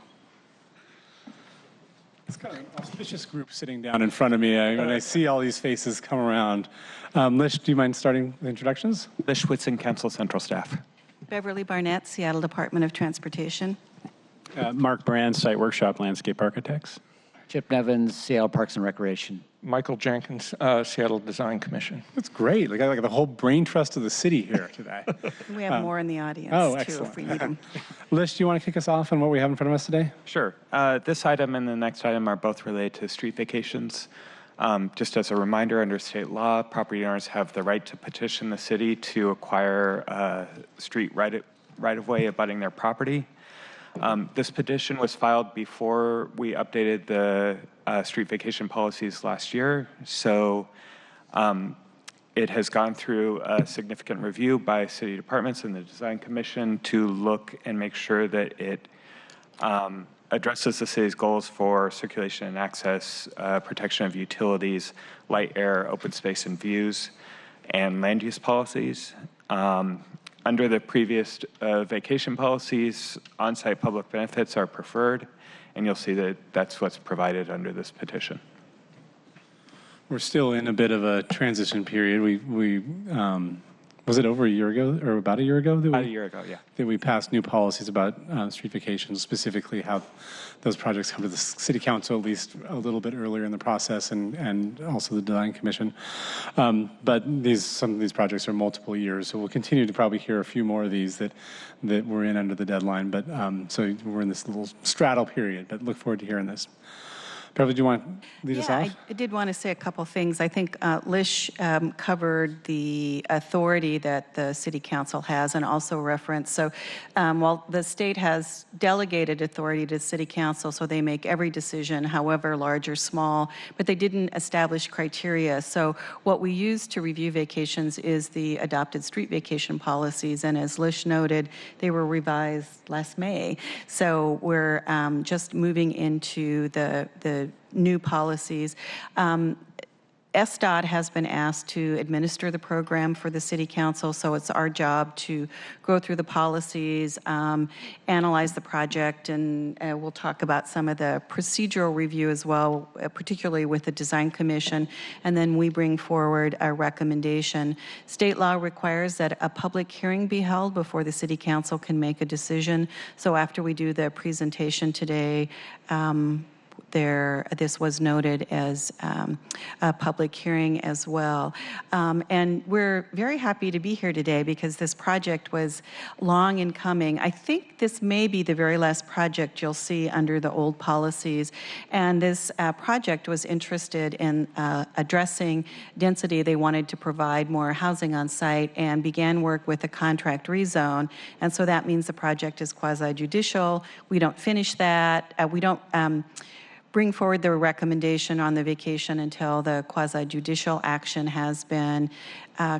It's kind of an auspicious group sitting down in front of me when I see all these faces come around. Lish, do you mind starting the introductions? Lish Whitson, Council Central Staff. Beverly Barnett, Seattle Department of Transportation. Mark Brand, Site Workshop Landscape Architects. Chip Nevins, Seattle Parks and Recreation. Michael Jenkins, Seattle Design Commission. That's great. We got like the whole brain trust of the city here today. We have more in the audience, too, excellent. if we need them. Lish, do you want to kick us off on what we have in front of us today? Sure. This item and the next item are both related to street vacations. Just as a reminder, under state law, property owners have the right to petition the city to acquire a street right-of-way abutting their property. This petition was filed before we updated the street vacation policies last year, so it has gone through a significant review by city departments and the Design Commission to look and make sure that it addresses the city's goals for circulation and access, protection of utilities, light, air, open space and views, and land use policies. Under the previous vacation policies, on-site public benefits are preferred, and you'll see that that's what's provided under this petition. We're still in a bit of a transition period. We was it over a year ago, or about a year ago? About a year ago, yeah. That we passed new policies about street vacations, specifically how those projects come to the city council at least a little bit earlier in the process, and also the Design Commission. But some of these projects are multiple years, so we'll continue to probably hear a few more of these that we're in under the deadline. But so we're in this little straddle period, but look forward to hearing this. Beverage, do you want to lead us off? I did want to say a couple things. I think Lish covered the authority that the City Council has and also referenced. So while the state has delegated authority to City Council, so they make every decision, however large or small, but they didn't establish criteria. So what we use to review vacations is the adopted street vacation policies. And as Lish noted, they were revised last May. So we're just moving into the new policies. SDOT has been asked to administer the program for the City Council, so it's our job to go through the policies, analyze the project, and we'll talk about some of the procedural review as well, particularly with the Design Commission, and then we bring forward a recommendation. State law requires that a public hearing be held before the City Council can make a decision, so after we do the presentation today, this was noted as a public hearing as well. And we're very happy to be here today because this project was long in coming. I think this may be the very last project you'll see under the old policies. And this project was interested in addressing density. They wanted to provide more housing on site and began work with a contract rezone. And so that means the project is quasi-judicial. We don't finish that. We don't bring forward the recommendation on the vacation until the quasi-judicial action has been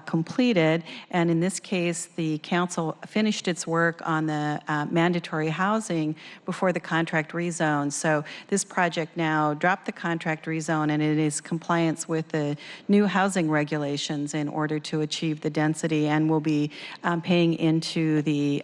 completed. And in this case, the council finished its work on the mandatory housing before the contract rezone. So this project now dropped the contract rezone, and it is compliance with the new housing regulations in order to achieve the density, and will be paying into the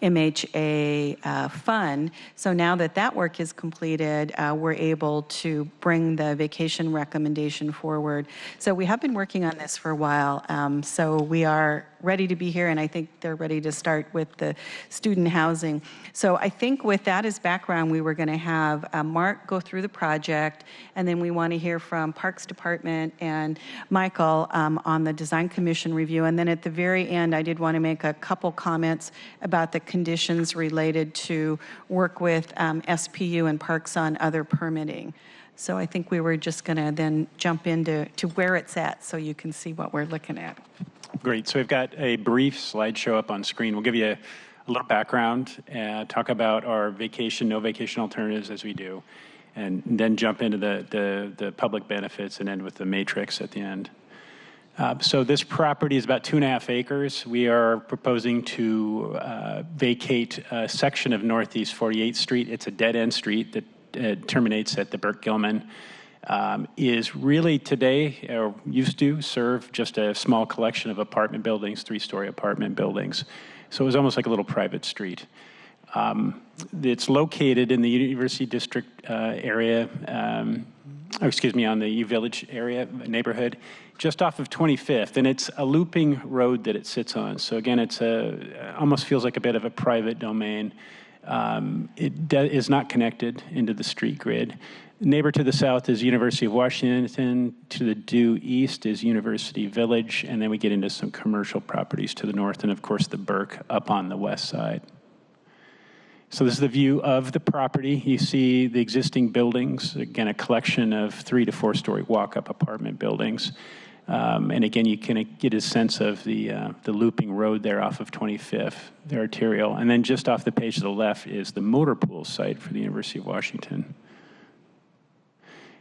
MHA fund. So now that that work is completed, we're able to bring the vacation recommendation forward. So we have been working on this for a while. So we are ready to be here, and I think they're ready to start with the student housing. So I think with that as background, we were going to have Mark go through the project, and then we want to hear from Parks Department and Michael on the Design Commission review. And then at the very end, I did want to make a couple comments about the conditions related to work with SPU and Parks on other permitting. So I think we were just going to then jump into where it's at so you can see what we're looking at. Great. So we've got a brief slideshow up on screen. We'll give you a little background, talk about our vacation, no vacation alternatives as we do, and then jump into the public benefits and end with the matrix at the end. So this property is about 2.5 acres. We are proposing to vacate a section of Northeast 48th Street. It's a dead-end street that terminates at the Burke-Gilman. Is really today, or used to, serve just a small collection of apartment buildings, 3-story apartment buildings. So it was almost like a little private street. It's located in the University District area, on the U Village area, neighborhood, just off of 25th, and it's a looping road that it sits on. So again, it's almost feels like a bit of a private domain. It is not connected into the street grid. Neighbor to the south is University of Washington. To the due east is University Village, and then we get into some commercial properties to the north, and of course the Burke up on the west side. So this is the view of the property. You see the existing buildings, again, a collection of 3 to 4 story walk-up apartment buildings. And again, you can get a sense of the looping road there off of 25th, the arterial. And then just off the page to the left is the motor pool site for the University of Washington.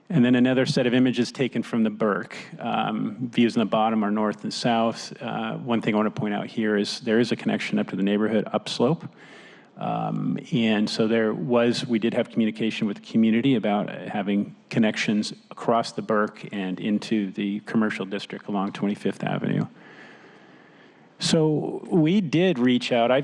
And then another set of images taken from the Burke. Views in the bottom are north and south. One thing I want to point out here is there is a connection up to the neighborhood upslope. And so we did have communication with the community about having connections across the Burke and into the commercial district along 25th Avenue. So we did reach out. I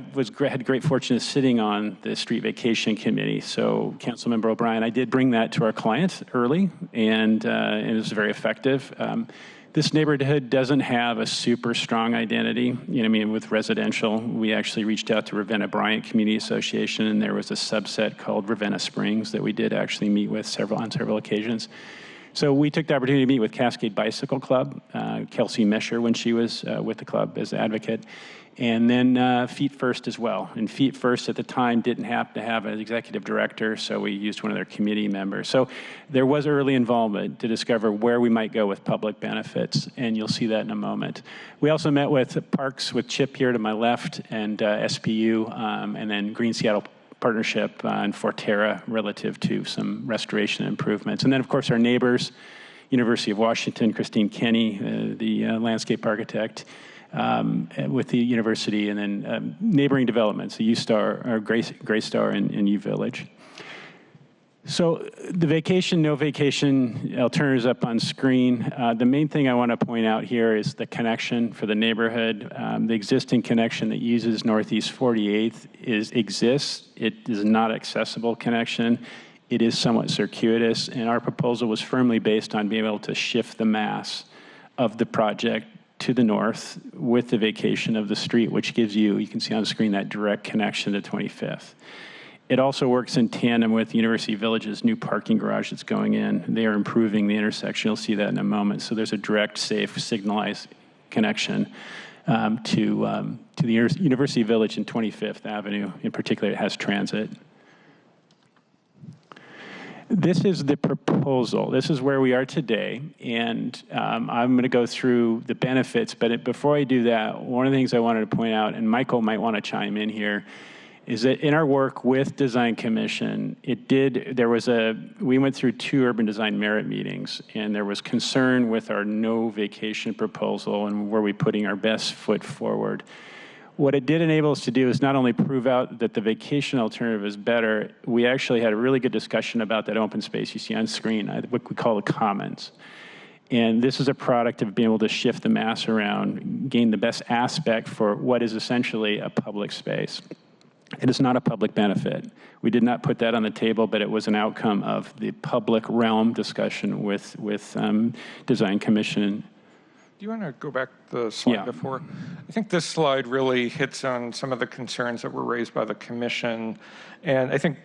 had great fortune of sitting on the street vacation committee. So Councilmember O'Brien, I did bring that to our client early, and it was very effective. This neighborhood doesn't have a super strong identity. With residential, we actually reached out to Ravenna Bryant Community Association, and there was a subset called Ravenna Springs that we did actually meet with on several occasions. So we took the opportunity to meet with Cascade Bicycle Club, Kelsey Mesher when she was with the club as advocate, and then Feet First as well. And Feet First at the time didn't have to have an executive director, so we used one of their committee members. So there was early involvement to discover where we might go with public benefits, and you'll see that in a moment. We also met with Parks with Chip here to my left, and SPU, and then Green Seattle Partnership and Forterra relative to some restoration improvements. And then, of course, our neighbors, University of Washington, Christine Kenny, the landscape architect with the university, and then neighboring developments, the U-Star, or Graystar in U-Village. So the vacation, no vacation alternatives up on screen. The main thing I want to point out here is the connection for the neighborhood. The existing connection that uses Northeast 48th exists. It is not accessible connection. It is somewhat circuitous, and our proposal was firmly based on being able to shift the mass of the project to the north with the vacation of the street, which gives you can see on the screen, that direct connection to 25th. It also works in tandem with University Village's new parking garage that's going in. They are improving the intersection. You'll see that in a moment. So there's a direct, safe, signalized connection to the University Village and 25th Avenue. In particular, it has transit. This is the proposal. This is where we are today, and I'm going to go through the benefits, but before I do that, one of the things I wanted to point out, and Michael might want to chime in here, is that in our work with Design Commission, we went through 2 urban design merit meetings, and there was concern with our no vacation proposal and were we putting our best foot forward. What it did enable us to do is not only prove out that the vacation alternative is better, we actually had a really good discussion about that open space you see on screen, what we call the commons. And this is a product of being able to shift the mass around, gain the best aspect for what is essentially a public space. It is not a public benefit. We did not put that on the table, but it was an outcome of the public realm discussion with Design Commission. Do you want to go back the slide before? I think this slide really hits on some of the concerns that were raised by the commission. And I think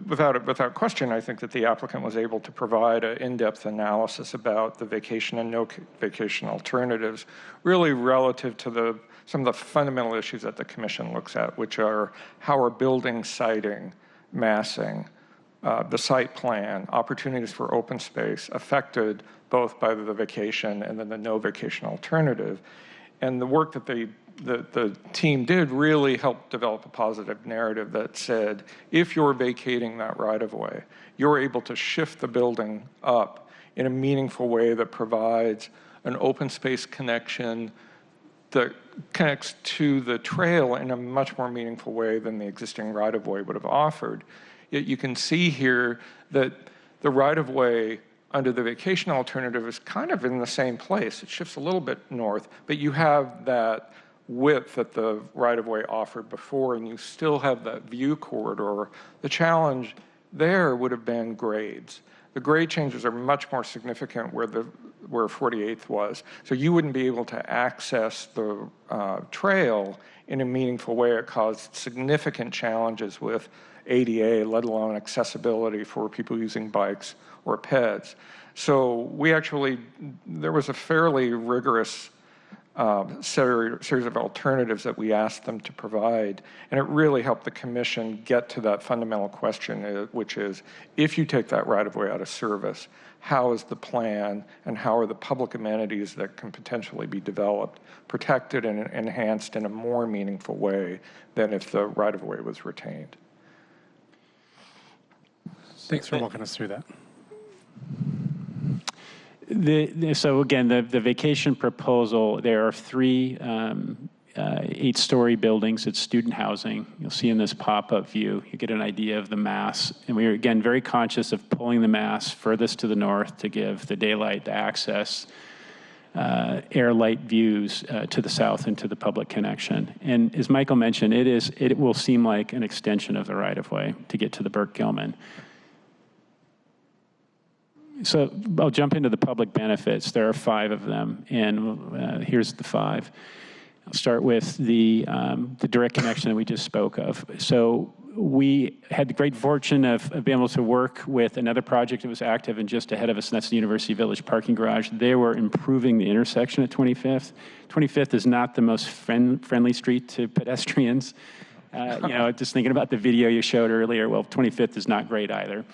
without question, I think that the applicant was able to provide an in-depth analysis about the vacation and no vacation alternatives, really relative to some of the fundamental issues that the commission looks at, which are how are building siting, massing, the site plan, opportunities for open space affected both by the vacation and then the no vacation alternative. And the work that the team did really helped develop a positive narrative that said, if you're vacating that right-of-way, you're able to shift the building up in a meaningful way that provides an open space connection that connects to the trail in a much more meaningful way than the existing right-of-way would have offered. Yet you can see here that the right-of-way under the vacation alternative is kind of in the same place. It shifts a little bit north, but you have that width that the right-of-way offered before, and you still have that view corridor. The challenge there would have been grades. The grade changes are much more significant where 48th was. So you wouldn't be able to access the trail in a meaningful way. It caused significant challenges with ADA, let alone accessibility for people using bikes or peds. So there was a fairly rigorous series of alternatives that we asked them to provide. And it really helped the commission get to that fundamental question, which is, if you take that right-of-way out of service, how is the plan and how are the public amenities that can potentially be developed protected and enhanced in a more meaningful way than if the right-of-way was retained? Thanks for walking us through that. So again, the vacation proposal, there are 3 8-story buildings. It's student housing. You'll see in this pop-up view, you get an idea of the mass. And we are, again, very conscious of pulling the mass furthest to the north to give the daylight, the access, air light views to the south and to the public connection. And as Michael mentioned, it will seem like an extension of the right-of-way to get to the Burke-Gilman. So I'll jump into the public benefits. There are 5 of them, and here's the 5. I'll start with the direct connection that we just spoke of. So we had the great fortune of being able to work with another project that was active and just ahead of us, and that's the University Village parking garage. They were improving the intersection at 25th. 25th is not the most friendly street to pedestrians. Just thinking about the video you showed earlier, well, 25th is not great either.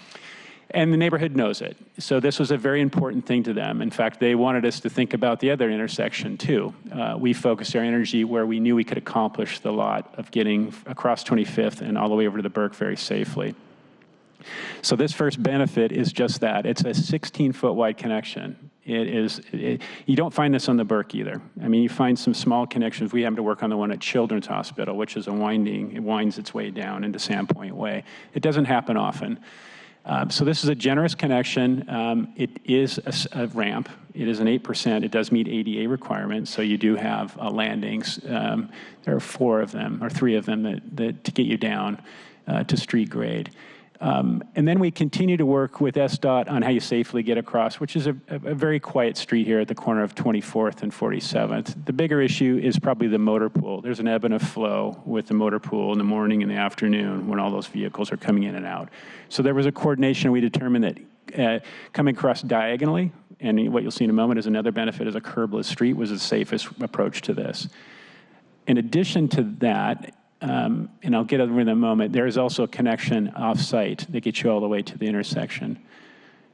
And the neighborhood knows it. So this was a very important thing to them. In fact, they wanted us to think about the other intersection too. We focused our energy where we knew we could accomplish the lot of getting across 25th and all the way over to the Burke very safely. So this first benefit is just that. It's a 16-foot wide connection. You don't find this on the Burke either. I mean, you find some small connections. We happen to work on the one at Children's Hospital, which is it winds its way down into Sandpoint Way. It doesn't happen often. So this is a generous connection. It is a ramp. It is an 8%. It does meet ADA requirements, so you do have landings. There are 4 of them, or 3 of them, that to get you down to street grade. And then we continue to work with SDOT on how you safely get across, which is a very quiet street here at the corner of 24th and 47th. The bigger issue is probably the motor pool. There's an ebb and a flow with the motor pool in the morning and the afternoon when all those vehicles are coming in and out. So there was a coordination. We determined that coming across diagonally, and what you'll see in a moment is another benefit, is a curbless street was the safest approach to this. In addition to that, and I'll get over in a moment, there is also a connection off-site that gets you all the way to the intersection.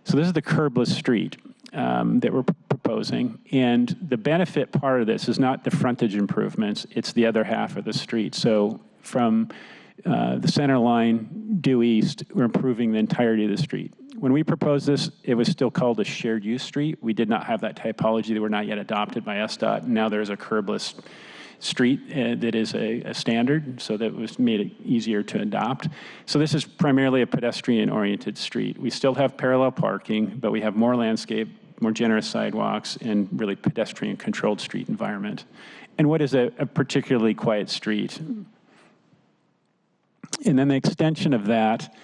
So this is the curbless street that we're proposing, and the benefit part of this is not the frontage improvements, it's the other half of the street. So from the center line due east, we're improving the entirety of the street. When we proposed this, it was still called a shared use street. We did not have that typology. They were not yet adopted by SDOT. Now there's a curbless street that is a standard, so that was made it easier to adopt. So this is primarily a pedestrian-oriented street. We still have parallel parking, but we have more landscape, more generous sidewalks, and really pedestrian-controlled street environment. And what is a particularly quiet street? And then the extension of that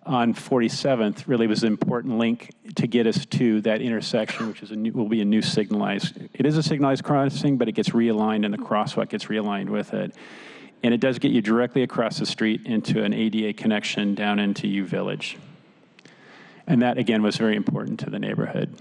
on 47th really was an important link to get us to that intersection, which is will be a new signalized. It is a signalized crossing, but it gets realigned and the crosswalk gets realigned with it. And it does get you directly across the street into an ADA connection down into U Village. And that, again, was very important to the neighborhood.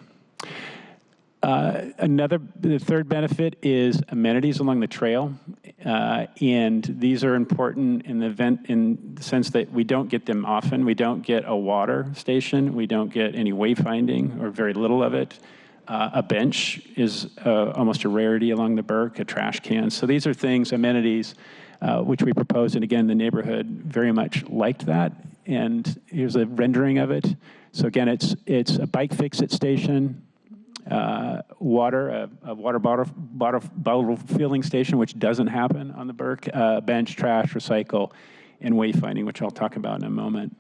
The third benefit is amenities along the trail, and these are important in the sense that we don't get them often. We don't get a water station. We don't get any wayfinding, or very little of it. A bench is almost a rarity along the Burke, a trash can. So these are things, amenities, which we proposed, and again, the neighborhood very much liked that. And here's a rendering of it. So again, it's a bike fix-it station. A water bottle filling station, which doesn't happen on the Burke, bench, trash, recycle, and wayfinding, which I'll talk about in a moment.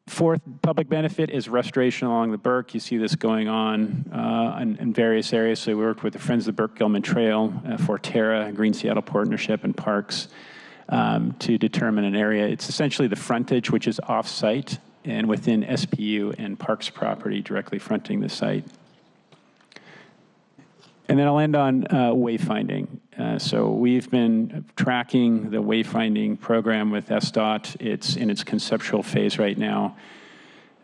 Fourth public benefit is restoration along the Burke. You see this going on in various areas. So we worked with the Friends of the Burke-Gilman Trail, Forterra, Green Seattle Partnership, and Parks to determine an area. It's essentially the frontage, which is off-site, and within SPU and Parks property directly fronting the site. And then I'll end on wayfinding. So we've been tracking the wayfinding program with SDOT. It's in its conceptual phase right now.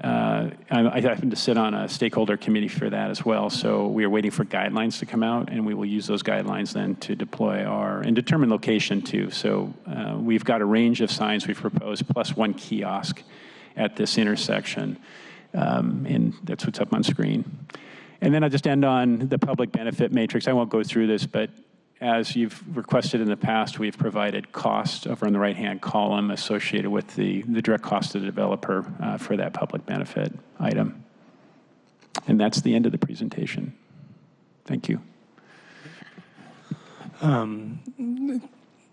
I happen to sit on a stakeholder committee for that as well, so we are waiting for guidelines to come out, and we will use those guidelines then to deploy and determine location too. So we've got a range of signs we've proposed, plus one kiosk at this intersection, and that's what's up on screen. And then I'll just end on the public benefit matrix. I won't go through this, but as you've requested in the past, we've provided cost over on the right-hand column associated with the direct cost to the developer for that public benefit item. And that's the end of the presentation. Thank you.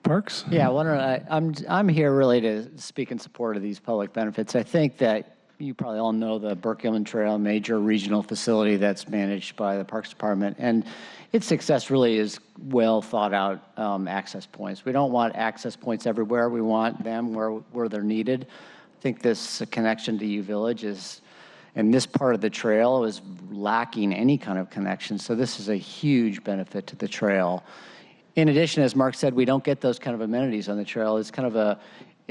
Parks? Yeah, I'm here really to speak in support of these public benefits. I think that you probably all know the Burke-Gilman Trail, major regional facility that's managed by the Parks Department, and its success really is well thought out access points. We don't want access points everywhere. We want them where they're needed. I think this connection to U Village and this part of the trail is lacking any kind of connection, so this is a huge benefit to the trail. In addition, as Mark said, we don't get those kind of amenities on the trail. It's kind of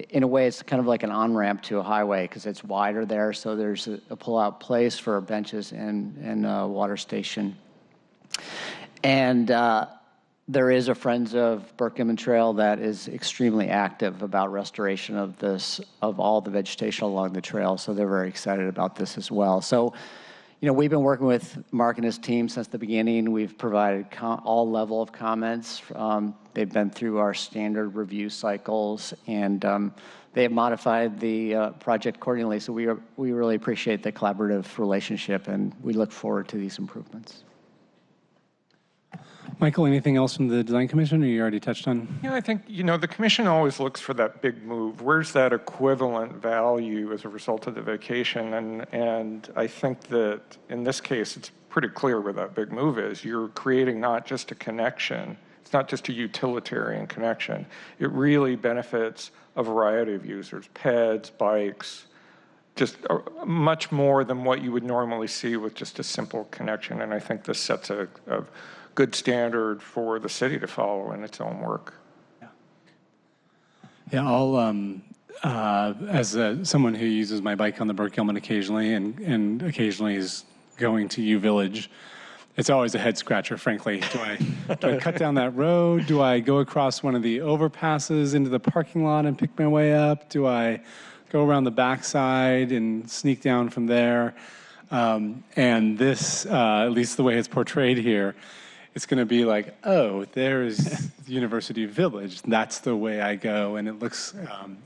in a way, it's kind of like an on-ramp to a highway because it's wider there, so there's a pull-out place for benches and a water station. And there is a Friends of Burke-Gilman Trail that is extremely active about restoration of all the vegetation along the trail, so they're very excited about this as well. So, we've been working with Mark and his team since the beginning. We've provided all level of comments. They've been through our standard review cycles, and they have modified the project accordingly. So we really appreciate the collaborative relationship, and we look forward to these improvements. Michael, anything else from the Design Commission, or you already touched on? Yeah, I think, the commission always looks for that big move. Where's that equivalent value as a result of the vacation? And I think that in this case, it's pretty clear where that big move is. You're creating not just a connection. It's not just a utilitarian connection. It really benefits a variety of users, peds, bikes, just much more than what you would normally see with just a simple connection. And I think this sets a good standard for the city to follow in its own work. Yeah, I'll, as someone who uses my bike on the Burke-Gilman occasionally and occasionally is going to U Village, it's always a head scratcher, frankly. Do I cut down that road? Do I go across one of the overpasses into the parking lot and pick my way up? Do I go around the backside and sneak down from there? And this, at least the way it's portrayed here, it's going to be like, oh, there's the University Village. That's the way I go. And it looks,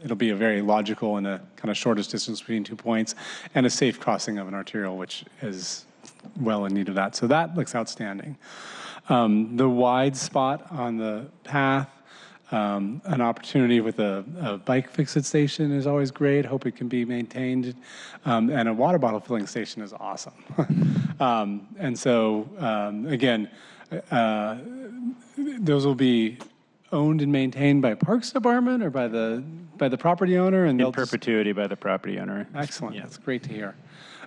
it'll be a very logical and a kind of shortest distance between 2 points and a safe crossing of an arterial, which is well in need of that. So that looks outstanding. The wide spot on the path, an opportunity with a bike fix-it station is always great. Hope it can be maintained. And a water bottle filling station is awesome. And so, again, those will be owned and maintained by Parks Department or by the property owner, and in perpetuity by the property owner. Excellent. Yeah. That's great to hear.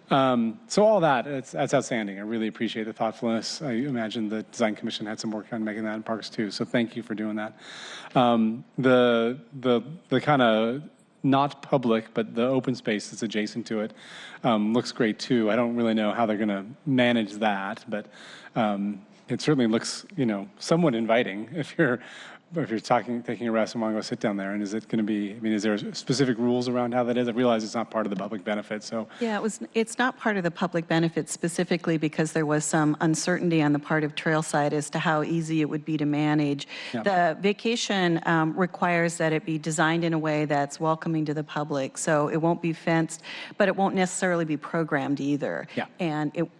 So all that's outstanding. I really appreciate the thoughtfulness. I imagine the Design Commission had some work on making that in Parks too. So thank you for doing that. The kind of not public, but the open space that's adjacent to it looks great too. I don't really know how they're going to manage that, but it certainly looks, somewhat inviting if you're taking a rest and want to go sit down there. And is it going to be, is there specific rules around how that is? I realize it's not part of the public benefit, so. Yeah, it's not part of the public benefit specifically because there was some uncertainty on the part of Trailside as to how easy it would be to manage. Yeah. The vacation requires that it be designed in a way that's welcoming to the public, so it won't be fenced, but it won't necessarily be programmed either. Yeah. And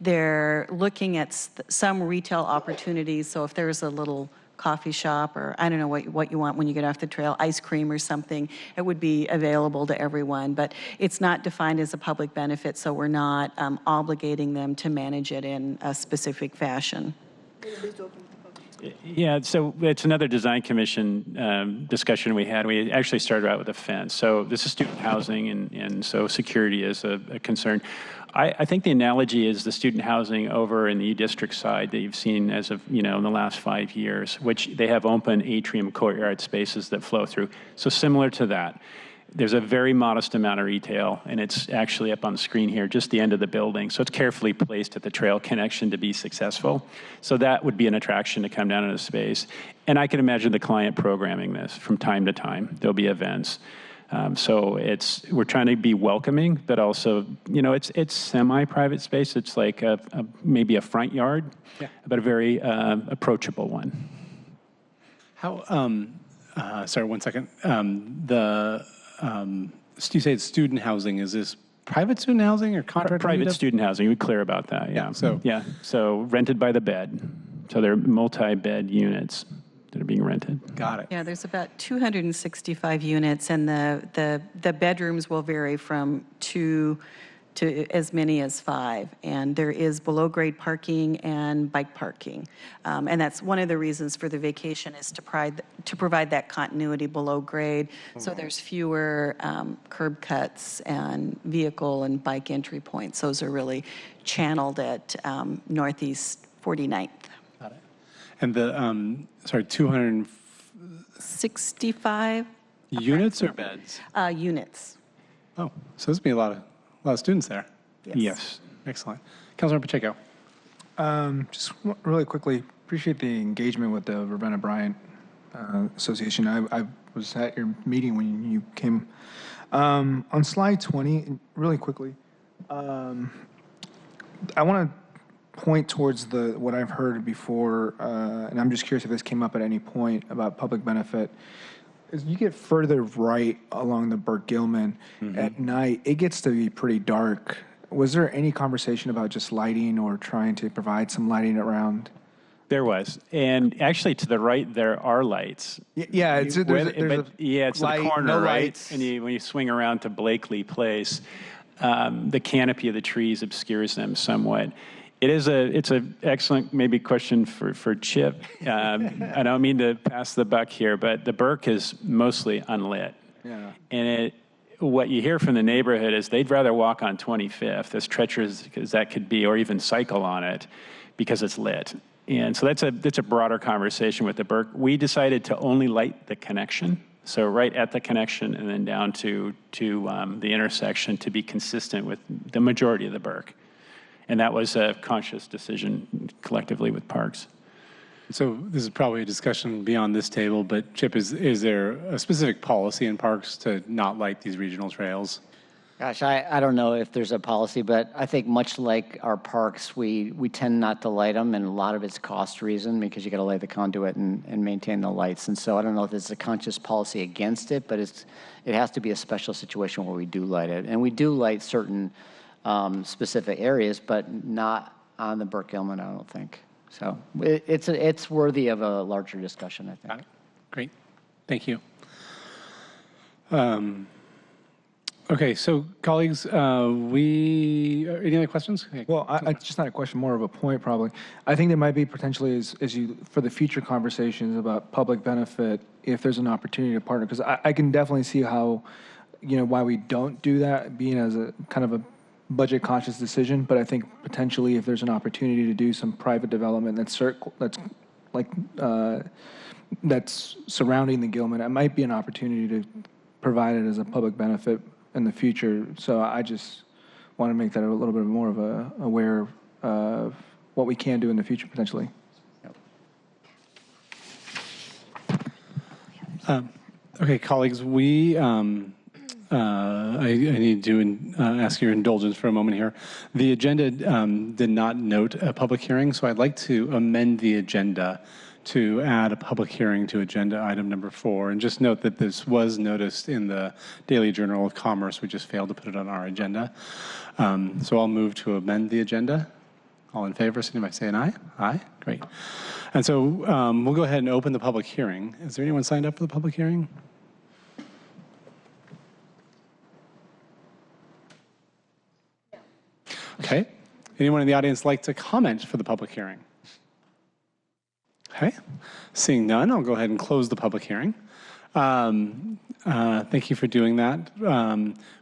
they're looking at some retail opportunities, so if there's a little coffee shop, or I don't know what you want when you get off the trail, ice cream or something, it would be available to everyone. But it's not defined as a public benefit, so we're not obligating them to manage it in a specific fashion. Yeah, so it's another Design Commission discussion we had. We actually started out with a fence. So this is student housing, and so security is a concern. I think the analogy is the student housing over in the E-District side that you've seen as of, in the last 5 years, which they have open atrium courtyard spaces that flow through. So similar to that. There's a very modest amount of retail, and it's actually up on the screen here, just the end of the building. So it's carefully placed at the trail connection to be successful. So that would be an attraction to come down into space. And I can imagine the client programming this from time to time. There'll be events. So we're trying to be welcoming, but also, it's semi-private space. It's like maybe a front yard, but a very approachable one. How, sorry, 1 second. You say it's student housing. Is this private student housing or contract? Private student housing. We're clear about that. Yeah. So rented by the bed. So they're multi-bed units that are being rented. Got it. Yeah, there's about 265 units, and the bedrooms will vary from 2 to as many as 5. And there is below-grade parking and bike parking. And that's one of the reasons for the vacation is to provide that continuity below grade. So there's fewer curb cuts and vehicle and bike entry points. Those are really channeled at Northeast 49th. Got it. And the, 265 units or beds? Units. Oh, so there's going to be a lot of students there. Yes. Excellent. Councilor Pacheco. Just really quickly, appreciate the engagement with the Ravenna Bryant Association. I was at your meeting when you came. On slide 20, really quickly, I want to point towards what I've heard before, and I'm just curious if this came up at any point about public benefit. As you get further right along the Burke-Gilman at night, it gets to be pretty dark. Was there any conversation about just lighting or trying to provide some lighting around? There was. And actually to the right, there are lights. Yeah, it's it's light, the corner, no right? lights. And when you swing around to Blakely Place, the canopy of the trees obscures them somewhat. It's an excellent maybe question for Chip. I don't mean to pass the buck here, but the Burke is mostly unlit. Yeah. And what you hear from the neighborhood is they'd rather walk on 25th, as treacherous as that could be, or even cycle on it because it's lit. And so that's a broader conversation with the Burke. We decided to only light the connection, so right at the connection and then down to the intersection to be consistent with the majority of the Burke. And that was a conscious decision collectively with Parks. So this is probably a discussion beyond this table, but Chip, is there a specific policy in Parks to not light these regional trails? Gosh, I don't know if there's a policy, but I think much like our parks, we tend not to light them, and a lot of it's cost reason because you got to lay the conduit and maintain the lights. And so I don't know if there's a conscious policy against it, but it has to be a special situation where we do light it. And we do light certain specific areas, but not on the Burke-Gilman, I don't think. So it's worthy of a larger discussion, I think. Got it. Great. Thank you. Okay, so colleagues, any other questions? Okay. Well, it's just not a question, more of a point probably. I think there might be potentially, as you, for the future conversations about public benefit, if there's an opportunity to partner, because I can definitely see how, why we don't do that, being as a kind of a budget conscious decision, but I think potentially if there's an opportunity to do some private development that's surrounding the Gilman, it might be an opportunity to provide it as a public benefit in the future. So I just want to make that a little bit more of aware of what we can do in the future potentially. Okay, colleagues, I need to ask your indulgence for a moment here. The agenda did not note a public hearing, so I'd like to amend the agenda to add a public hearing to agenda item number 4. And just note that this was noticed in the Daily Journal of Commerce. We just failed to put it on our agenda. So I'll move to amend the agenda. All in favor, signify by saying aye. Aye, great. And so we'll go ahead and open the public hearing. Is there anyone signed up for the public hearing? Okay. Anyone in the audience like to comment for the public hearing? Okay. Seeing none, I'll go ahead and close the public hearing. Thank you for doing that.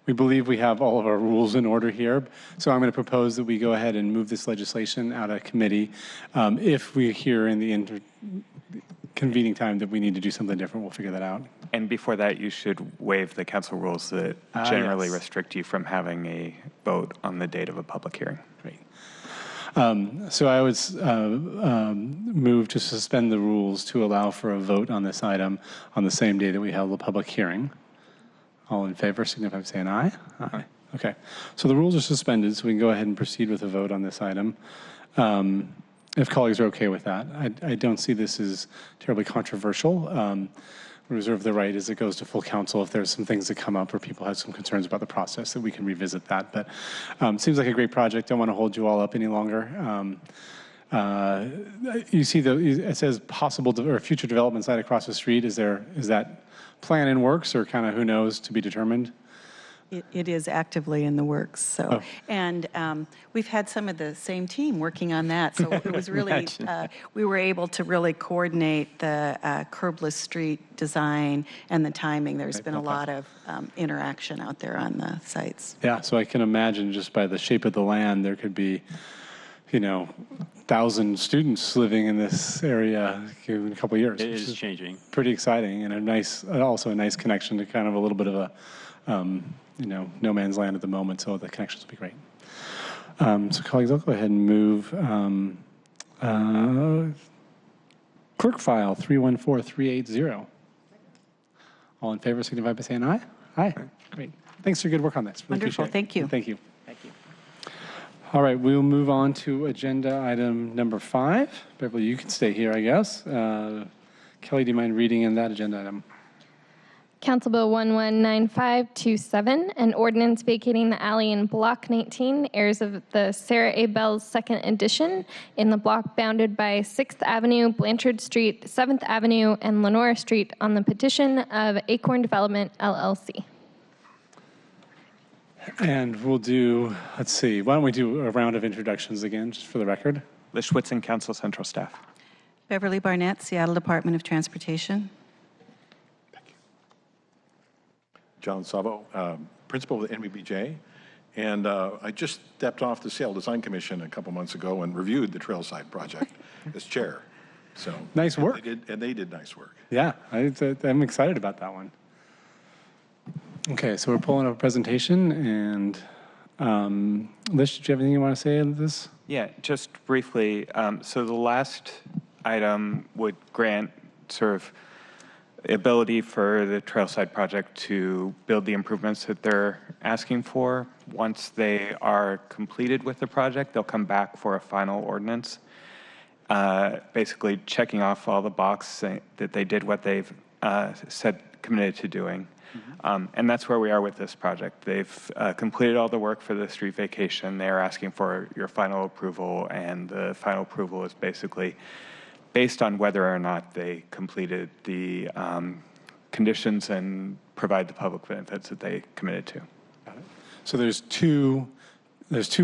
We believe we have all of our rules in order here, so I'm going to propose that we go ahead and move this legislation out of committee. If we hear in the convening time that we need to do something different, we'll figure that out. And before that, you should waive the council rules that generally yes. restrict you from having a vote on the date of a public hearing. Great. So I would move to suspend the rules to allow for a vote on this item on the same day that we held the public hearing. All in favor, signify by saying aye. Aye. Okay. So the rules are suspended, so we can go ahead and proceed with a vote on this item. If colleagues are okay with that. I don't see this as terribly controversial. We reserve the right as it goes to full council if there's some things that come up or people have some concerns about the process that we can revisit that. But seems like a great project. Don't want to hold you all up any longer. You see it says possible or future development site across the street. Is that plan in works or kind of who knows to be determined? It is actively in the works. So, and we've had some of the same team working on that. So it was really, we were able to really coordinate the curbless street design and the timing. There's been a lot of interaction out there on the sites. Yeah, so I can imagine just by the shape of the land, there could be, 1,000 students living in this area in a couple of years. It is changing. Pretty exciting and also a nice connection to kind of a little bit of a, no man's land at the moment, so the connections will be great. So colleagues, I'll go ahead and move clerk file 314380. All in favor, signify by saying aye. Aye. Great. Thanks for your good work on this. Really Wonderful. Thank you. Thank you. Thank you. All right, we'll move on to agenda item number 5. Beverly, you can stay here, I guess. Kelly, do you mind reading in that agenda item? Council Bill 119527, an ordinance vacating the alley in Block 19, heirs of the Sarah A. Bell's second edition, in the block bounded by 6th Avenue, Blanchard Street, 7th Avenue, and Lenora Street on the petition of Acorn Development, LLC. And we'll do, let's see, why don't we do a round of introductions again, just for the record? Liz Schwitzen, Council Central Staff. Beverly Barnett, Seattle Department of Transportation. John Savo, principal with NBBJ, and I just stepped off the Seattle Design Commission a couple months ago and reviewed the Trailside project as chair. So nice work. They did nice work. Yeah, I'm excited about that one. Okay, so we're pulling up a presentation, and Lish, did you have anything you want to say on this? Yeah, just briefly. So the last item would grant sort of ability for the Trailside project to build the improvements that they're asking for. Once they are completed with the project, they'll come back for a final ordinance, basically checking off all the boxes that they did what they've committed to doing. And that's where we are with this project. They've completed all the work for the street vacation. They're asking for your final approval, and the final approval is basically based on whether or not they completed the conditions and provide the public benefits that they committed to. Got it. So there's two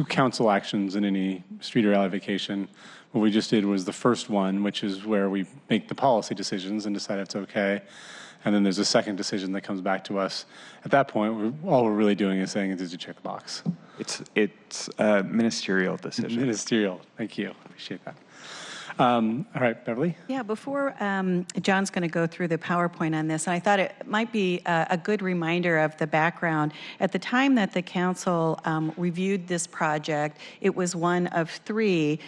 council actions in any street or alley vacation. What we just did was the first one, which is where we make the policy decisions and decide if it's okay. And then there's a second decision that comes back to us. At that point, all we're really doing is saying, did you check the box? It's a ministerial decision. Ministerial. Thank you. Appreciate that. All right, Beverly? Yeah, before John's going to go through the PowerPoint on this, and I thought it might be a good reminder of the background. At the time that the council reviewed this project, it was one of 3.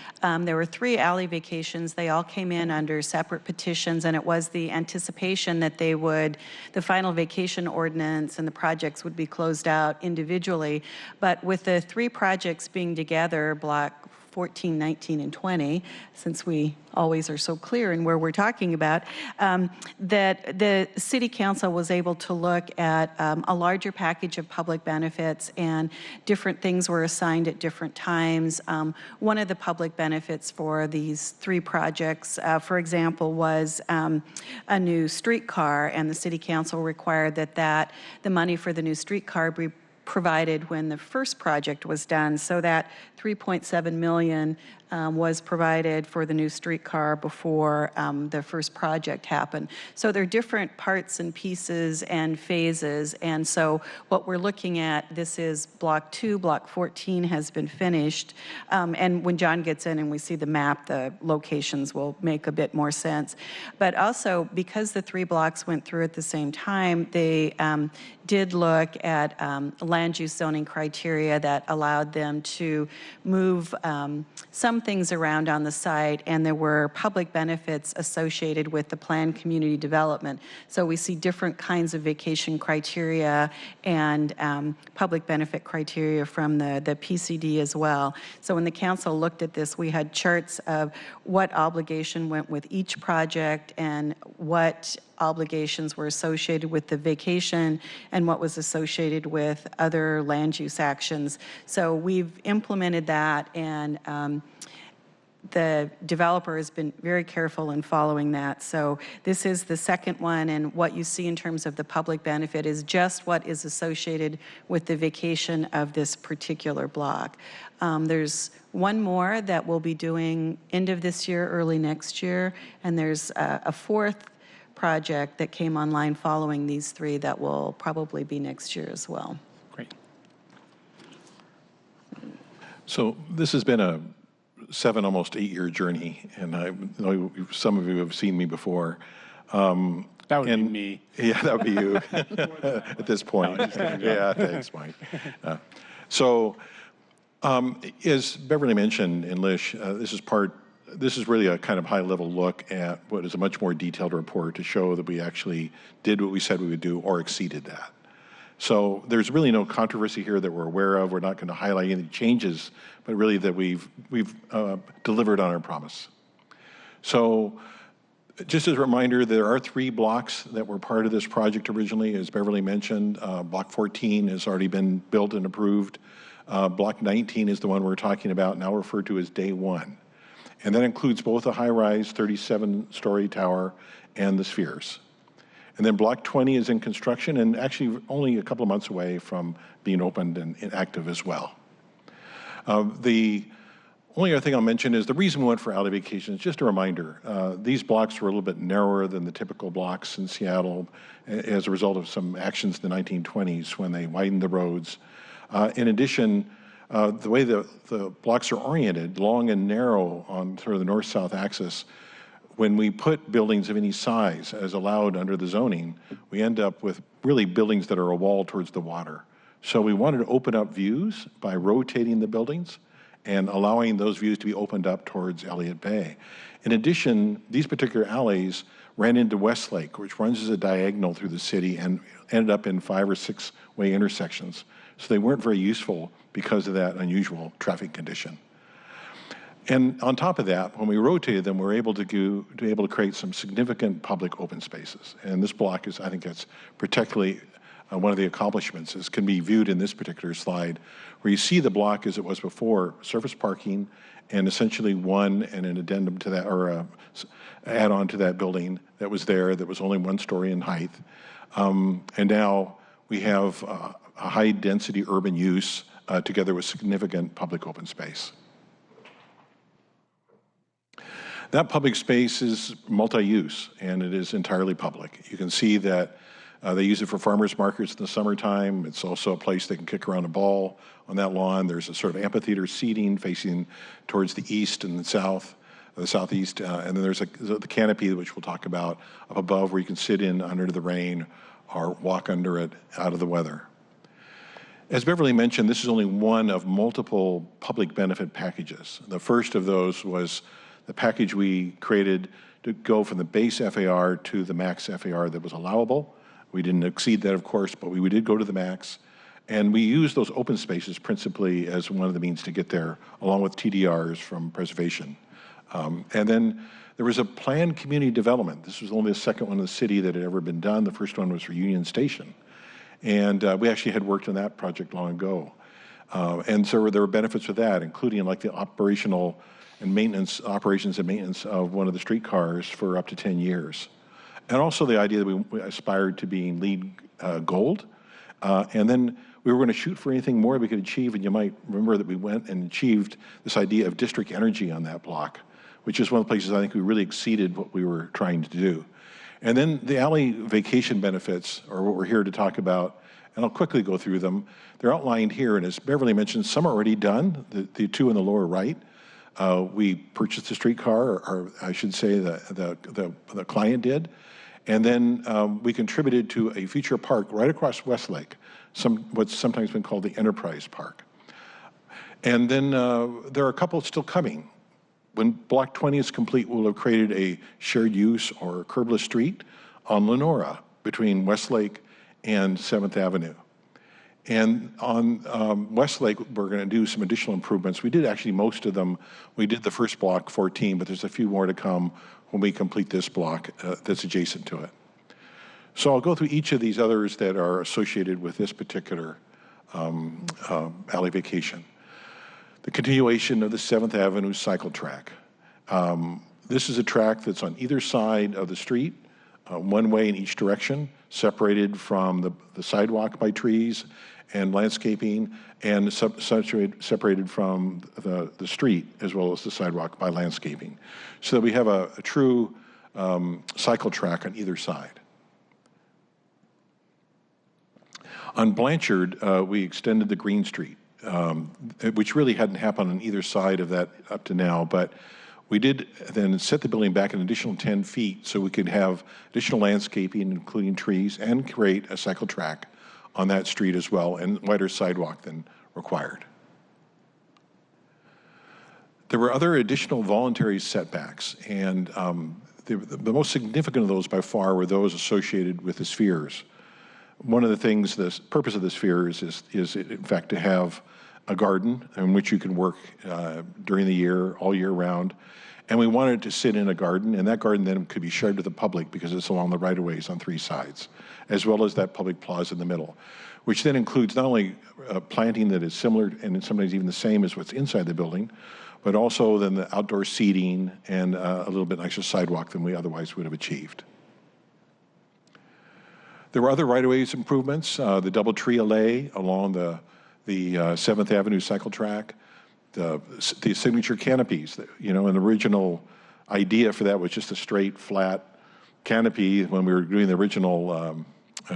There were 3 alley vacations. They all came in under separate petitions, and it was the anticipation that the final vacation ordinance and the projects would be closed out individually. But with the 3 projects being together, Block 14, 19, and 20, since we always are so clear in where we're talking about, that the City Council was able to look at a larger package of public benefits, and different things were assigned at different times. One of the public benefits for these 3 projects, for example, was a new streetcar, and the City Council required that the money for the new streetcar be provided when the first project was done, so that $3.7 million was provided for the new streetcar before the first project happened. So there are different parts and pieces and phases. And so what we're looking at, this is block 2, block 14 has been finished. And when John gets in and we see the map, the locations will make a bit more sense. But also, because the 3 blocks went through at the same time, they did look at land use zoning criteria that allowed them to move some things around on the site, and there were public benefits associated with the planned community development. So we see different kinds of vacation criteria and public benefit criteria from the PCD as well. So when the council looked at this, we had charts of what obligation went with each project and what obligations were associated with the vacation and what was associated with other land use actions. So we've implemented that, and the developer has been very careful in following that. So this is the second one, and what you see in terms of the public benefit is just what is associated with the vacation of this particular block. There's one more that we'll be doing end of this year, early next year, and there's a fourth project that came online following these 3 that will probably be next year as well. Great. So this has been a 7, almost 8-year journey, and I know some of you have seen me before. That would be me. Yeah, that would be you at this point. Yeah, thanks, Mike. As Beverly mentioned in Lish, this is really a kind of high-level look at what is a much more detailed report to show that we actually did what we said we would do or exceeded that. So there's really no controversy here that we're aware of. We're not going to highlight any changes, but really that we've delivered on our promise. So just as a reminder, there are 3 blocks that were part of this project originally. As Beverly mentioned, Block 14 has already been built and approved. Block 19 is the one we're talking about, now referred to as Day 1. And that includes both a high-rise 37-story tower and the spheres. And then Block 20 is in construction and actually only a couple of months away from being opened and active as well. The only other thing I'll mention is the reason we went for alley vacations. Just a reminder, these blocks were a little bit narrower than the typical blocks in Seattle as a result of some actions in the 1920s when they widened the roads. In addition, the way the blocks are oriented, long and narrow on sort of the north-south axis, when we put buildings of any size as allowed under the zoning, we end up with really buildings that are a wall towards the water. So we wanted to open up views by rotating the buildings and allowing those views to be opened up towards Elliott Bay. In addition, these particular alleys ran into Westlake, which runs as a diagonal through the city and ended up in 5 or 6-way intersections. So they weren't very useful because of that unusual traffic condition. And on top of that, when we rotated them, we were able to create some significant public open spaces. And this block is, I think that's particularly one of the accomplishments, as can be viewed in this particular slide, where you see the block as it was before, surface parking, and essentially one and an addendum to that, or add-on to that building that was there that was only 1 story in height. And now we have a high-density urban use together with significant public open space. That public space is multi-use, and it is entirely public. You can see that they use it for farmers markets in the summertime. It's also a place they can kick around a ball on that lawn. There's a sort of amphitheater seating facing towards the east and the south, the southeast, and then there's the canopy, which we'll talk about, up above, where you can sit in under the rain or walk under it out of the weather. As Beverly mentioned, this is only one of multiple public benefit packages. The first of those was the package we created to go from the base FAR to the max FAR that was allowable. We didn't exceed that, of course, but we did go to the max. And we used those open spaces principally as one of the means to get there, along with TDRs from preservation. And then there was a planned community development. This was only the second one in the city that had ever been done. The first one was for Union Station. And we actually had worked on that project long ago. And so there were benefits with that, including like the operations and maintenance of one of the streetcars for up to 10 years. And also the idea that we aspired to being LEED gold. And then we were going to shoot for anything more we could achieve, and you might remember that we went and achieved this idea of district energy on that block, which is one of the places I think we really exceeded what we were trying to do. And then the alley vacation benefits are what we're here to talk about, and I'll quickly go through them. They're outlined here, and as Beverly mentioned, some are already done, the two in the lower right. We purchased a streetcar, or I should say the client did, and then we contributed to a future park right across Westlake, what's sometimes been called the Enterprise Park. And then there are a couple still coming. When Block 20 is complete, we'll have created a shared use or curbless street on Lenora between Westlake and 7th Avenue. And on Westlake, we're going to do some additional improvements. We did actually most of them. We did the first block, 14, but there's a few more to come when we complete this block that's adjacent to it. So I'll go through each of these others that are associated with this particular alley vacation. The continuation of the 7th Avenue cycle track. This is a track that's on either side of the street, one way in each direction, separated from the sidewalk by trees and landscaping, and separated from the street as well as the sidewalk by landscaping. So that we have a true cycle track on either side. On Blanchard, we extended the Green Street, which really hadn't happened on either side of that up to now, but we did then set the building back an additional 10 feet so we could have additional landscaping, including trees, and create a cycle track on that street as well, and wider sidewalk than required. There were other additional voluntary setbacks, and the most significant of those by far were those associated with the spheres. One of the things, the purpose of the spheres is in fact to have a garden in which you can work during the year, all year round. And we wanted to sit in a garden, and that garden then could be shared with the public because it's along the right-of-ways on 3 sides, as well as that public plaza in the middle, which then includes not only planting that is similar and sometimes even the same as what's inside the building, but also then the outdoor seating and a little bit nicer sidewalk than we otherwise would have achieved. There were other right-of-ways improvements, the double tree alley along the 7th Avenue cycle track, the signature canopies. You know, an original idea for that was just a straight, flat canopy when we were doing the original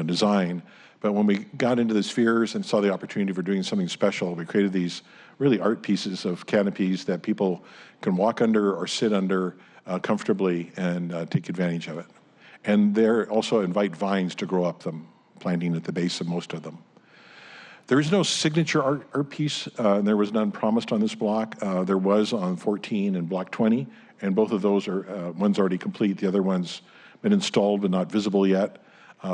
design. But when we got into the spheres and saw the opportunity for doing something special, we created these really art pieces of canopies that people can walk under or sit under comfortably and take advantage of it. And there also invite vines to grow up them, planting at the base of most of them. There is no signature art piece, and there was none promised on this block. There was on 14 and Block 20, and both of those are, one's already complete, the other one's been installed but not visible yet.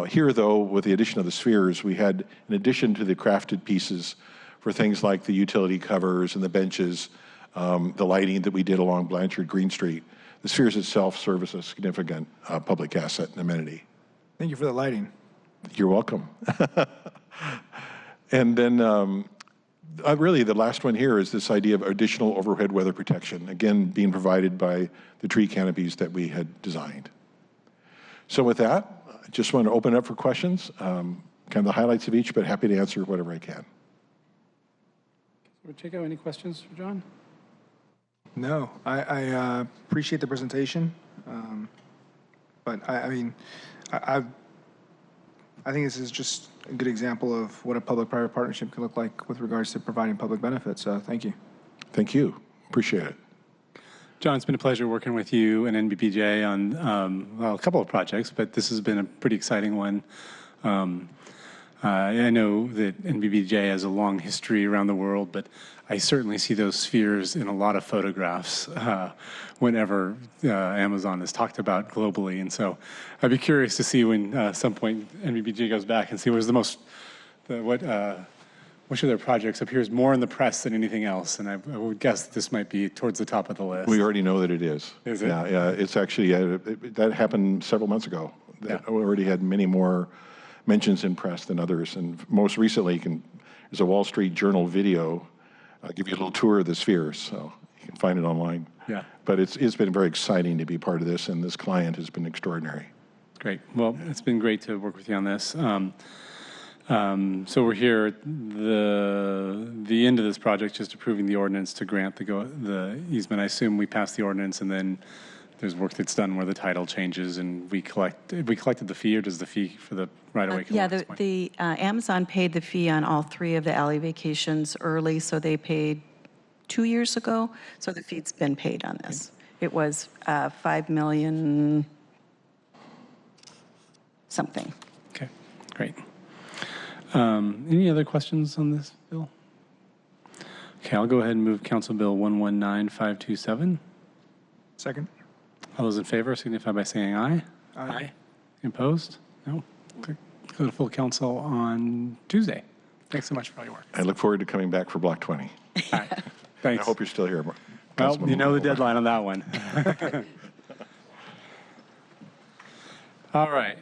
Here, though, with the addition of the spheres, we had, in addition to the crafted pieces for things like the utility covers and the benches, the lighting that we did along Blanchard Green Street, the spheres itself serve as a significant public asset and amenity. Thank you for the lighting. You're welcome. And then really the last one here is this idea of additional overhead weather protection, again, being provided by the tree canopies that we had designed. So with that, I just want to open it up for questions, kind of the highlights of each, but happy to answer whatever I can. Chico, any questions for John? No, I appreciate the presentation, but I mean, I think this is just a good example of what a public-private partnership can look like with regards to providing public benefits. So thank you. Thank you. Appreciate it. John, it's been a pleasure working with you and NBPJ on well, a couple of projects, but this has been a pretty exciting one. I know that NBPJ has a long history around the world, but I certainly see those spheres in a lot of photographs whenever Amazon is talked about globally. And so I'd be curious to see when at some point NBPJ goes back and see which of their projects appears more in the press than anything else. And I would guess this might be towards the top of the list. We already know that it is. Is it? Yeah, it's actually, that happened several months ago. Yeah. We already had many more mentions in press than others. And most recently, there's a Wall Street Journal video. I'll give you a little tour of the spheres, so you can find it online. Yeah. But it's been very exciting to be part of this, and this client has been extraordinary. Great. Well, it's been great to work with you on this. So we're here at the end of this project, just approving the ordinance to grant the easement. I assume we pass the ordinance and then there's work that's done where the title changes and we collected the fee, or does the fee for the right-of-way come Yeah, off this point? the Amazon paid the fee on all 3 of the alley vacations early, so they paid 2 years ago, so the fee's been paid on this. It was $5 million something. Okay, great. Any other questions on this bill? Okay, I'll go ahead and move Council Bill 119527. Second. All those in favor signify by saying aye. Aye. Opposed? No. Okay. Go to full council on Tuesday. Thanks so much for all your work. I look forward to coming back for Block 20. All right. Thanks. I hope you're still here. Well, Councilman you know the Moore. deadline on that one. All right.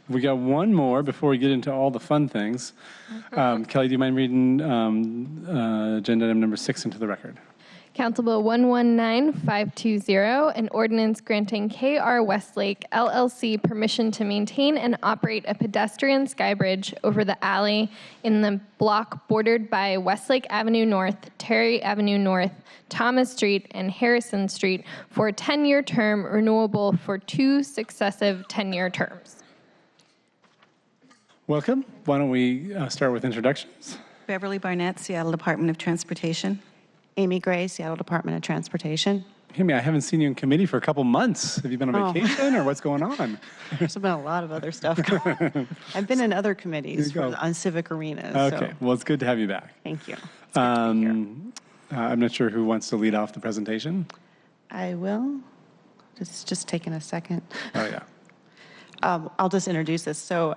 We got one more before we get into all the fun things. Kelly, do you mind reading agenda item number 6 into the record? Council Bill 119520, an ordinance granting KR Westlake LLC permission to maintain and operate a pedestrian skybridge over the alley in the block bordered by Westlake Avenue North, Terry Avenue North, Thomas Street, and Harrison Street for a 10-year term renewable for 2 successive 10-year terms. Welcome. Why don't we start with introductions? Beverly Barnett, Seattle Department of Transportation. Amy Gray, Seattle Department of Transportation. Amy, I haven't seen you in committee for a couple months. Have you been on vacation or what's going on? There's been a lot of other stuff going on. I've been in other committees on civic arenas. Okay, So. well, it's good to have you back. Thank you. I'm not sure who wants to lead off the presentation. I will. Just taking a second. Oh, yeah. I'll just introduce this. So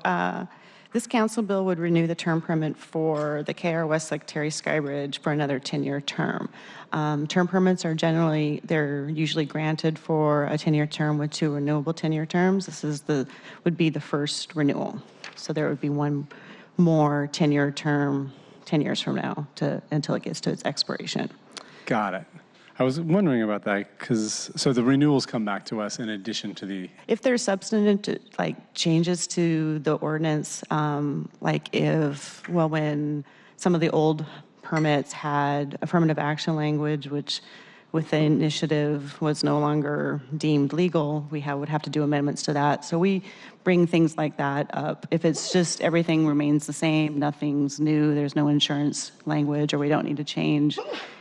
this council bill would renew the term permit for the KR Westlake Terry Skybridge for another 10-year term. Term permits are they're usually granted for a 10-year term with 2 renewable 10-year terms. This would be the first renewal. So there would be one more 10-year term 10 years from now until it gets to its expiration. Got it. I was wondering about that so the renewals come back to us in addition to the... If there's substantive changes to the ordinance, when some of the old permits had affirmative action language, which with the initiative was no longer deemed legal, we would have to do amendments to that. So we bring things like that up. If it's just everything remains the same, nothing's new, there's no insurance language, or we don't need to change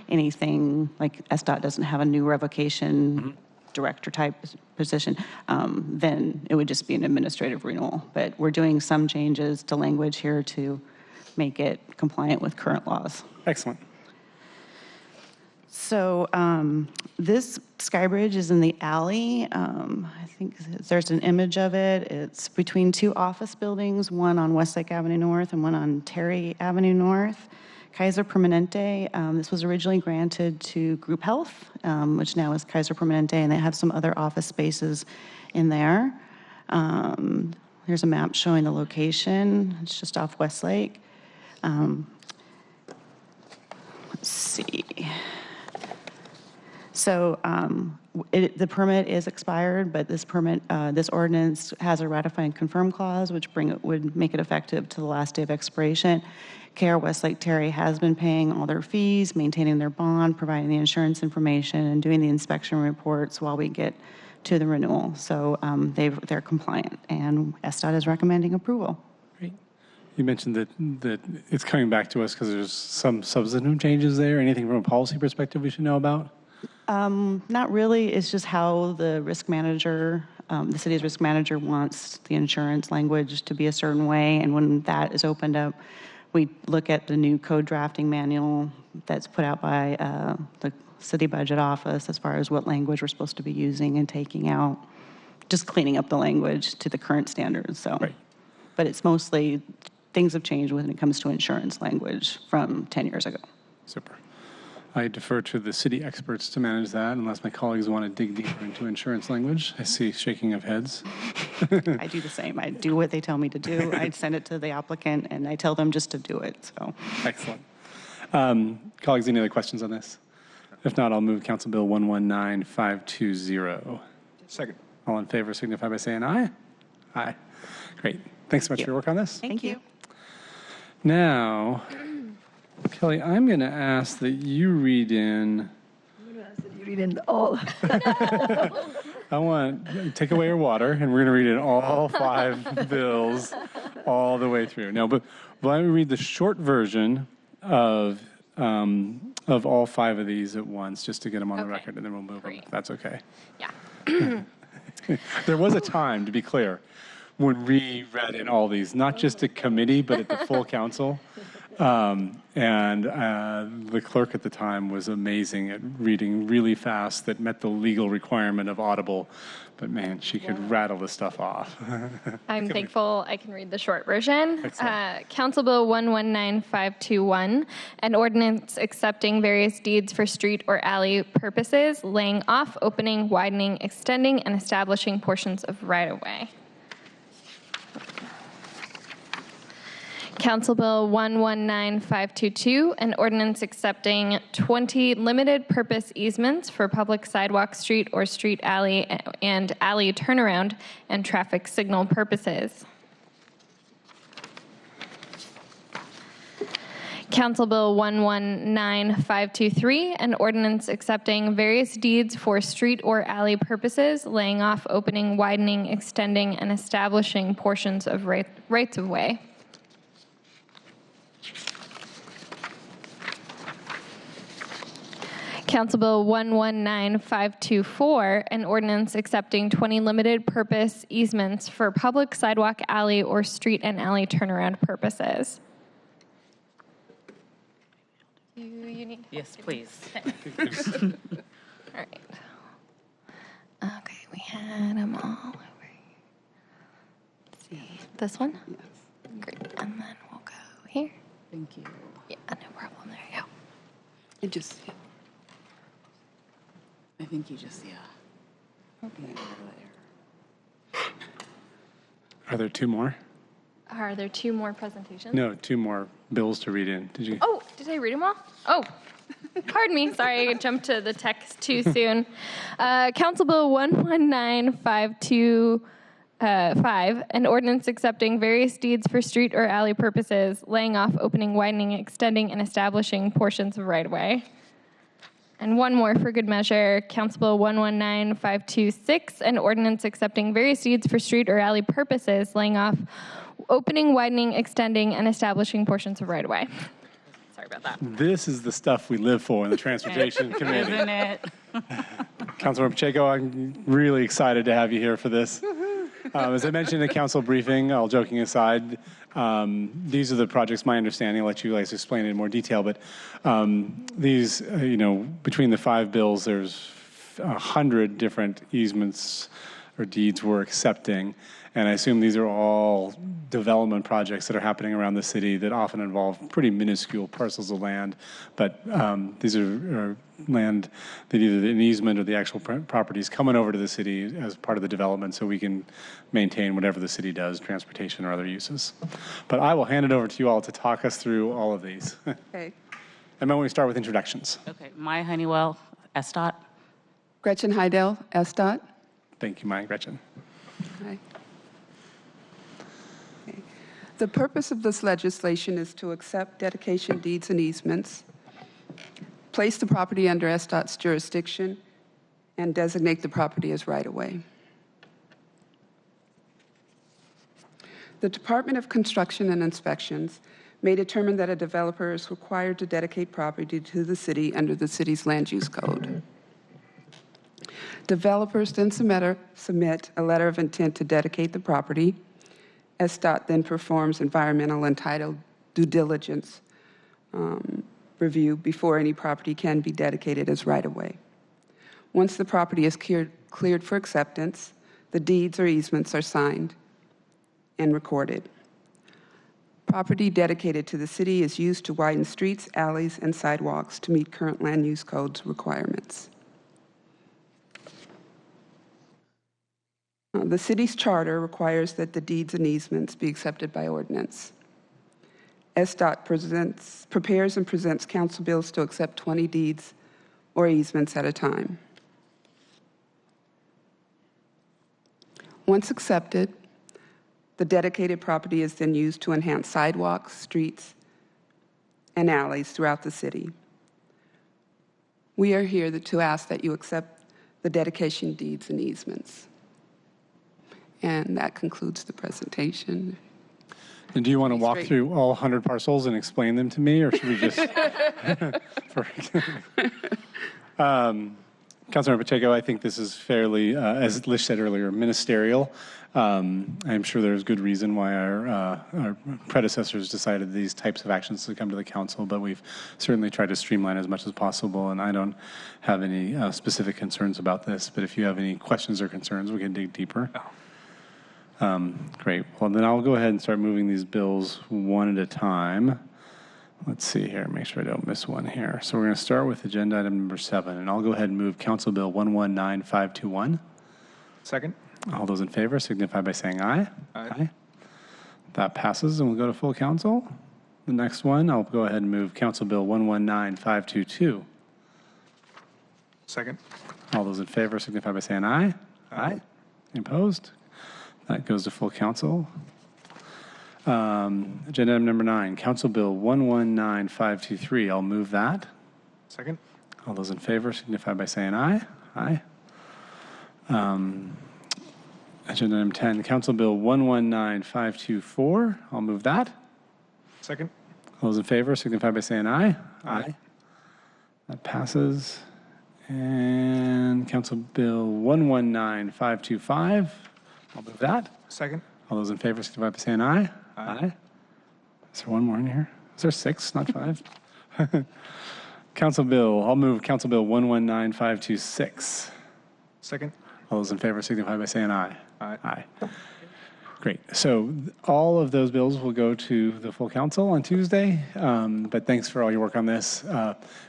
anything, like SDOT doesn't have a new revocation director type position, then it would just be an administrative renewal. But we're doing some changes to language here to make it compliant with current laws. Excellent. So this skybridge is in the alley. I think there's an image of it. It's between 2 office buildings, one on Westlake Avenue North and one on Terry Avenue North. Kaiser Permanente, this was originally granted to Group Health, which now is Kaiser Permanente, and they have some other office spaces in there. Here's a map showing the location. It's just off Westlake. Let's see. So the permit is expired, but this ordinance has a ratify and confirm clause, which would make it effective to the last day of expiration. KR Westlake Terry has been paying all their fees, maintaining their bond, providing the insurance information, and doing the inspection reports while we get to the renewal. So they're compliant, and SDOT is recommending approval. Great. You mentioned that it's coming back to us because there's some substantive changes there. Anything from a policy perspective we should know about? Not really. It's just how the risk manager, the city's risk manager wants the insurance language to be a certain way. And when that is opened up, we look at the new code drafting manual that's put out by the city budget office as far as what language we're supposed to be using and taking out, just cleaning up the language to the current standards. So, but it's mostly things have changed when it comes to insurance language from 10 years ago. Super. I defer to the city experts to manage that, unless my colleagues want to dig deeper into insurance language. I see shaking of heads. I do the same. I do what they tell me to do. I send it to the applicant, and I tell them just to do it. So, excellent. Colleagues, any other questions on this? If not, I'll move Council Bill 119520. Second. All in favor signify by saying aye. Aye. Great. Thanks so much for your work on this. Thank you. Now, Kelly, I'm going to ask that you read in. I'm going to ask that you read in all. I want to take away your water, and we're going to read in all 5 bills all the way through. No, but let me read the short version of all 5 of these at once, just to get them on the record, and then we'll move them, if that's okay. Yeah. There was a time, to be clear, when we read in all these, not just at committee, but at the full council. And the clerk at the time was amazing at reading really fast that met the legal requirement of audible. But man, she could rattle the stuff off. I'm thankful I can read the short version. Excellent. Council Bill 119521, an ordinance accepting various deeds for street or alley purposes, laying off, opening, widening, extending, and establishing portions of right-of-way. Council Bill 119522, an ordinance accepting 20 limited purpose easements for public sidewalk, street or street alley and alley turnaround and traffic signal purposes. Council Bill 119523, an ordinance accepting various deeds for street or alley purposes, laying off, opening, widening, extending, and establishing portions of rights of way. Council Bill 119524, an ordinance accepting 20 limited purpose easements for public sidewalk, alley, or street and alley turnaround purposes. You need Yes, please. All right. Okay, we had them all over here. Let's see. This one? Yes. Great. And then we'll go here. Thank you. Yeah, no problem. There you go. It just, I think you just, Okay. Are there 2 more? Are there 2 more presentations? No, 2 more bills to read in. Did you? Oh, did I read them all? Oh, pardon me. Sorry, I jumped to the text too soon. Council Bill 119525, an ordinance accepting various deeds for street or alley purposes, laying off, opening, widening, extending, and establishing portions of right-of-way. And 1 more for good measure, Council Bill 119526, an ordinance accepting various deeds for street or alley purposes, laying off, opening, widening, extending, and establishing portions of right-of-way. Sorry about that. This is the stuff we live for in the Transportation Committee. Isn't it? Councilmember Pacheco, I'm really excited to have you here for this. As I mentioned in the council briefing, all joking aside, these are the projects, my understanding, I'll let you guys explain it in more detail, but these, between the 5 bills, there's 100 different easements or deeds we're accepting. And I assume these are all development projects that are happening around the city that often involve pretty minuscule parcels of land. But these are land that either an easement or the actual property is coming over to the city as part of the development so we can maintain whatever the city does, transportation or other uses. But I will hand it over to you all to talk us through all of these. Okay. And then we start with introductions. Okay, Maya Honeywell, SDOT. Gretchen Heidel, SDOT. Thank you, Maya. Gretchen. Hi. Okay. The purpose of this legislation is to accept dedication deeds and easements, place the property under SDOT's jurisdiction, and designate the property as right-of-way. The Department of Construction and Inspections may determine that a developer is required to dedicate property to the city under the city's land use code. Developers then submit a letter of intent to dedicate the property. SDOT then performs environmental and title due diligence review before any property can be dedicated as right-of-way. Once the property is cleared for acceptance, the deeds or easements are signed and recorded. Property dedicated to the city is used to widen streets, alleys, and sidewalks to meet current land use codes requirements. The city's charter requires that the deeds and easements be accepted by ordinance. SDOT prepares and presents council bills to accept 20 deeds or easements at a time. Once accepted, The dedicated property is then used to enhance sidewalks, streets, and alleys throughout the city. We are here to ask that you accept the dedication deeds and easements. And that concludes the presentation. And do you want to walk through all 100 parcels and explain them to me, or should we just? Councilmember Pacheco, I think this is fairly, as Lish said earlier, ministerial. I'm sure there's good reason why our predecessors decided these types of actions to come to the council, but we've certainly tried to streamline as much as possible, and I don't have any specific concerns about this, but if you have any questions or concerns, we can dig deeper. Great. Well, then I'll go ahead and start moving these bills one at a time. Let's see here, make sure I don't miss one here. So we're going to start with agenda item number 7, and I'll go ahead and move Council Bill 119521. Second. All those in favor signify by saying aye. Aye. That passes, and we'll go to full council. The next one, I'll go ahead and move Council Bill 119522. Second. All those in favor signify by saying aye. Aye. Any opposed? That goes to full council. Agenda item number 9, Council Bill 119523. I'll move that. Second. All those in favor signify by saying aye. Aye. Agenda item 10, Council Bill 119524. I'll move that. Second. All those in favor signify by saying aye. Aye. That passes. And Council Bill 119525. I'll move that. Second. All those in favor signify by saying aye. Aye. Is there one more in here? Is there 6, not 5? I'll move Council Bill 119526. Second. All those in favor signify by saying aye. Aye. Aye. Great. So all of those bills will go to the full council on Tuesday, but thanks for all your work on this.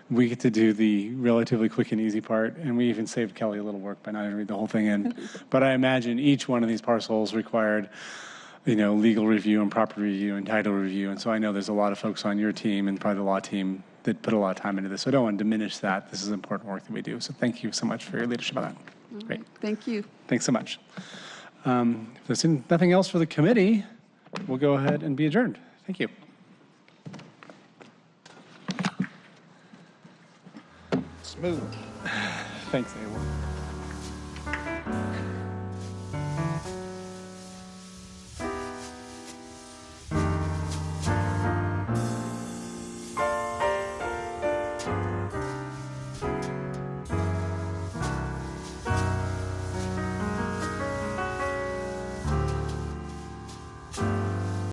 We get to do the relatively quick and easy part, and we even saved Kelly a little work by not having to read the whole thing in. But I imagine each one of these parcels required, legal review and property review and title review, and so I know there's a lot of folks on your team and probably the law team that put a lot of time into this, so I don't want to diminish that. This is important work that we do, so thank you so much for your leadership on that. Great. Thank you. Thanks so much. If there's nothing else for the committee, we'll go ahead and be adjourned. Thank you. Smooth. Thanks, Abel.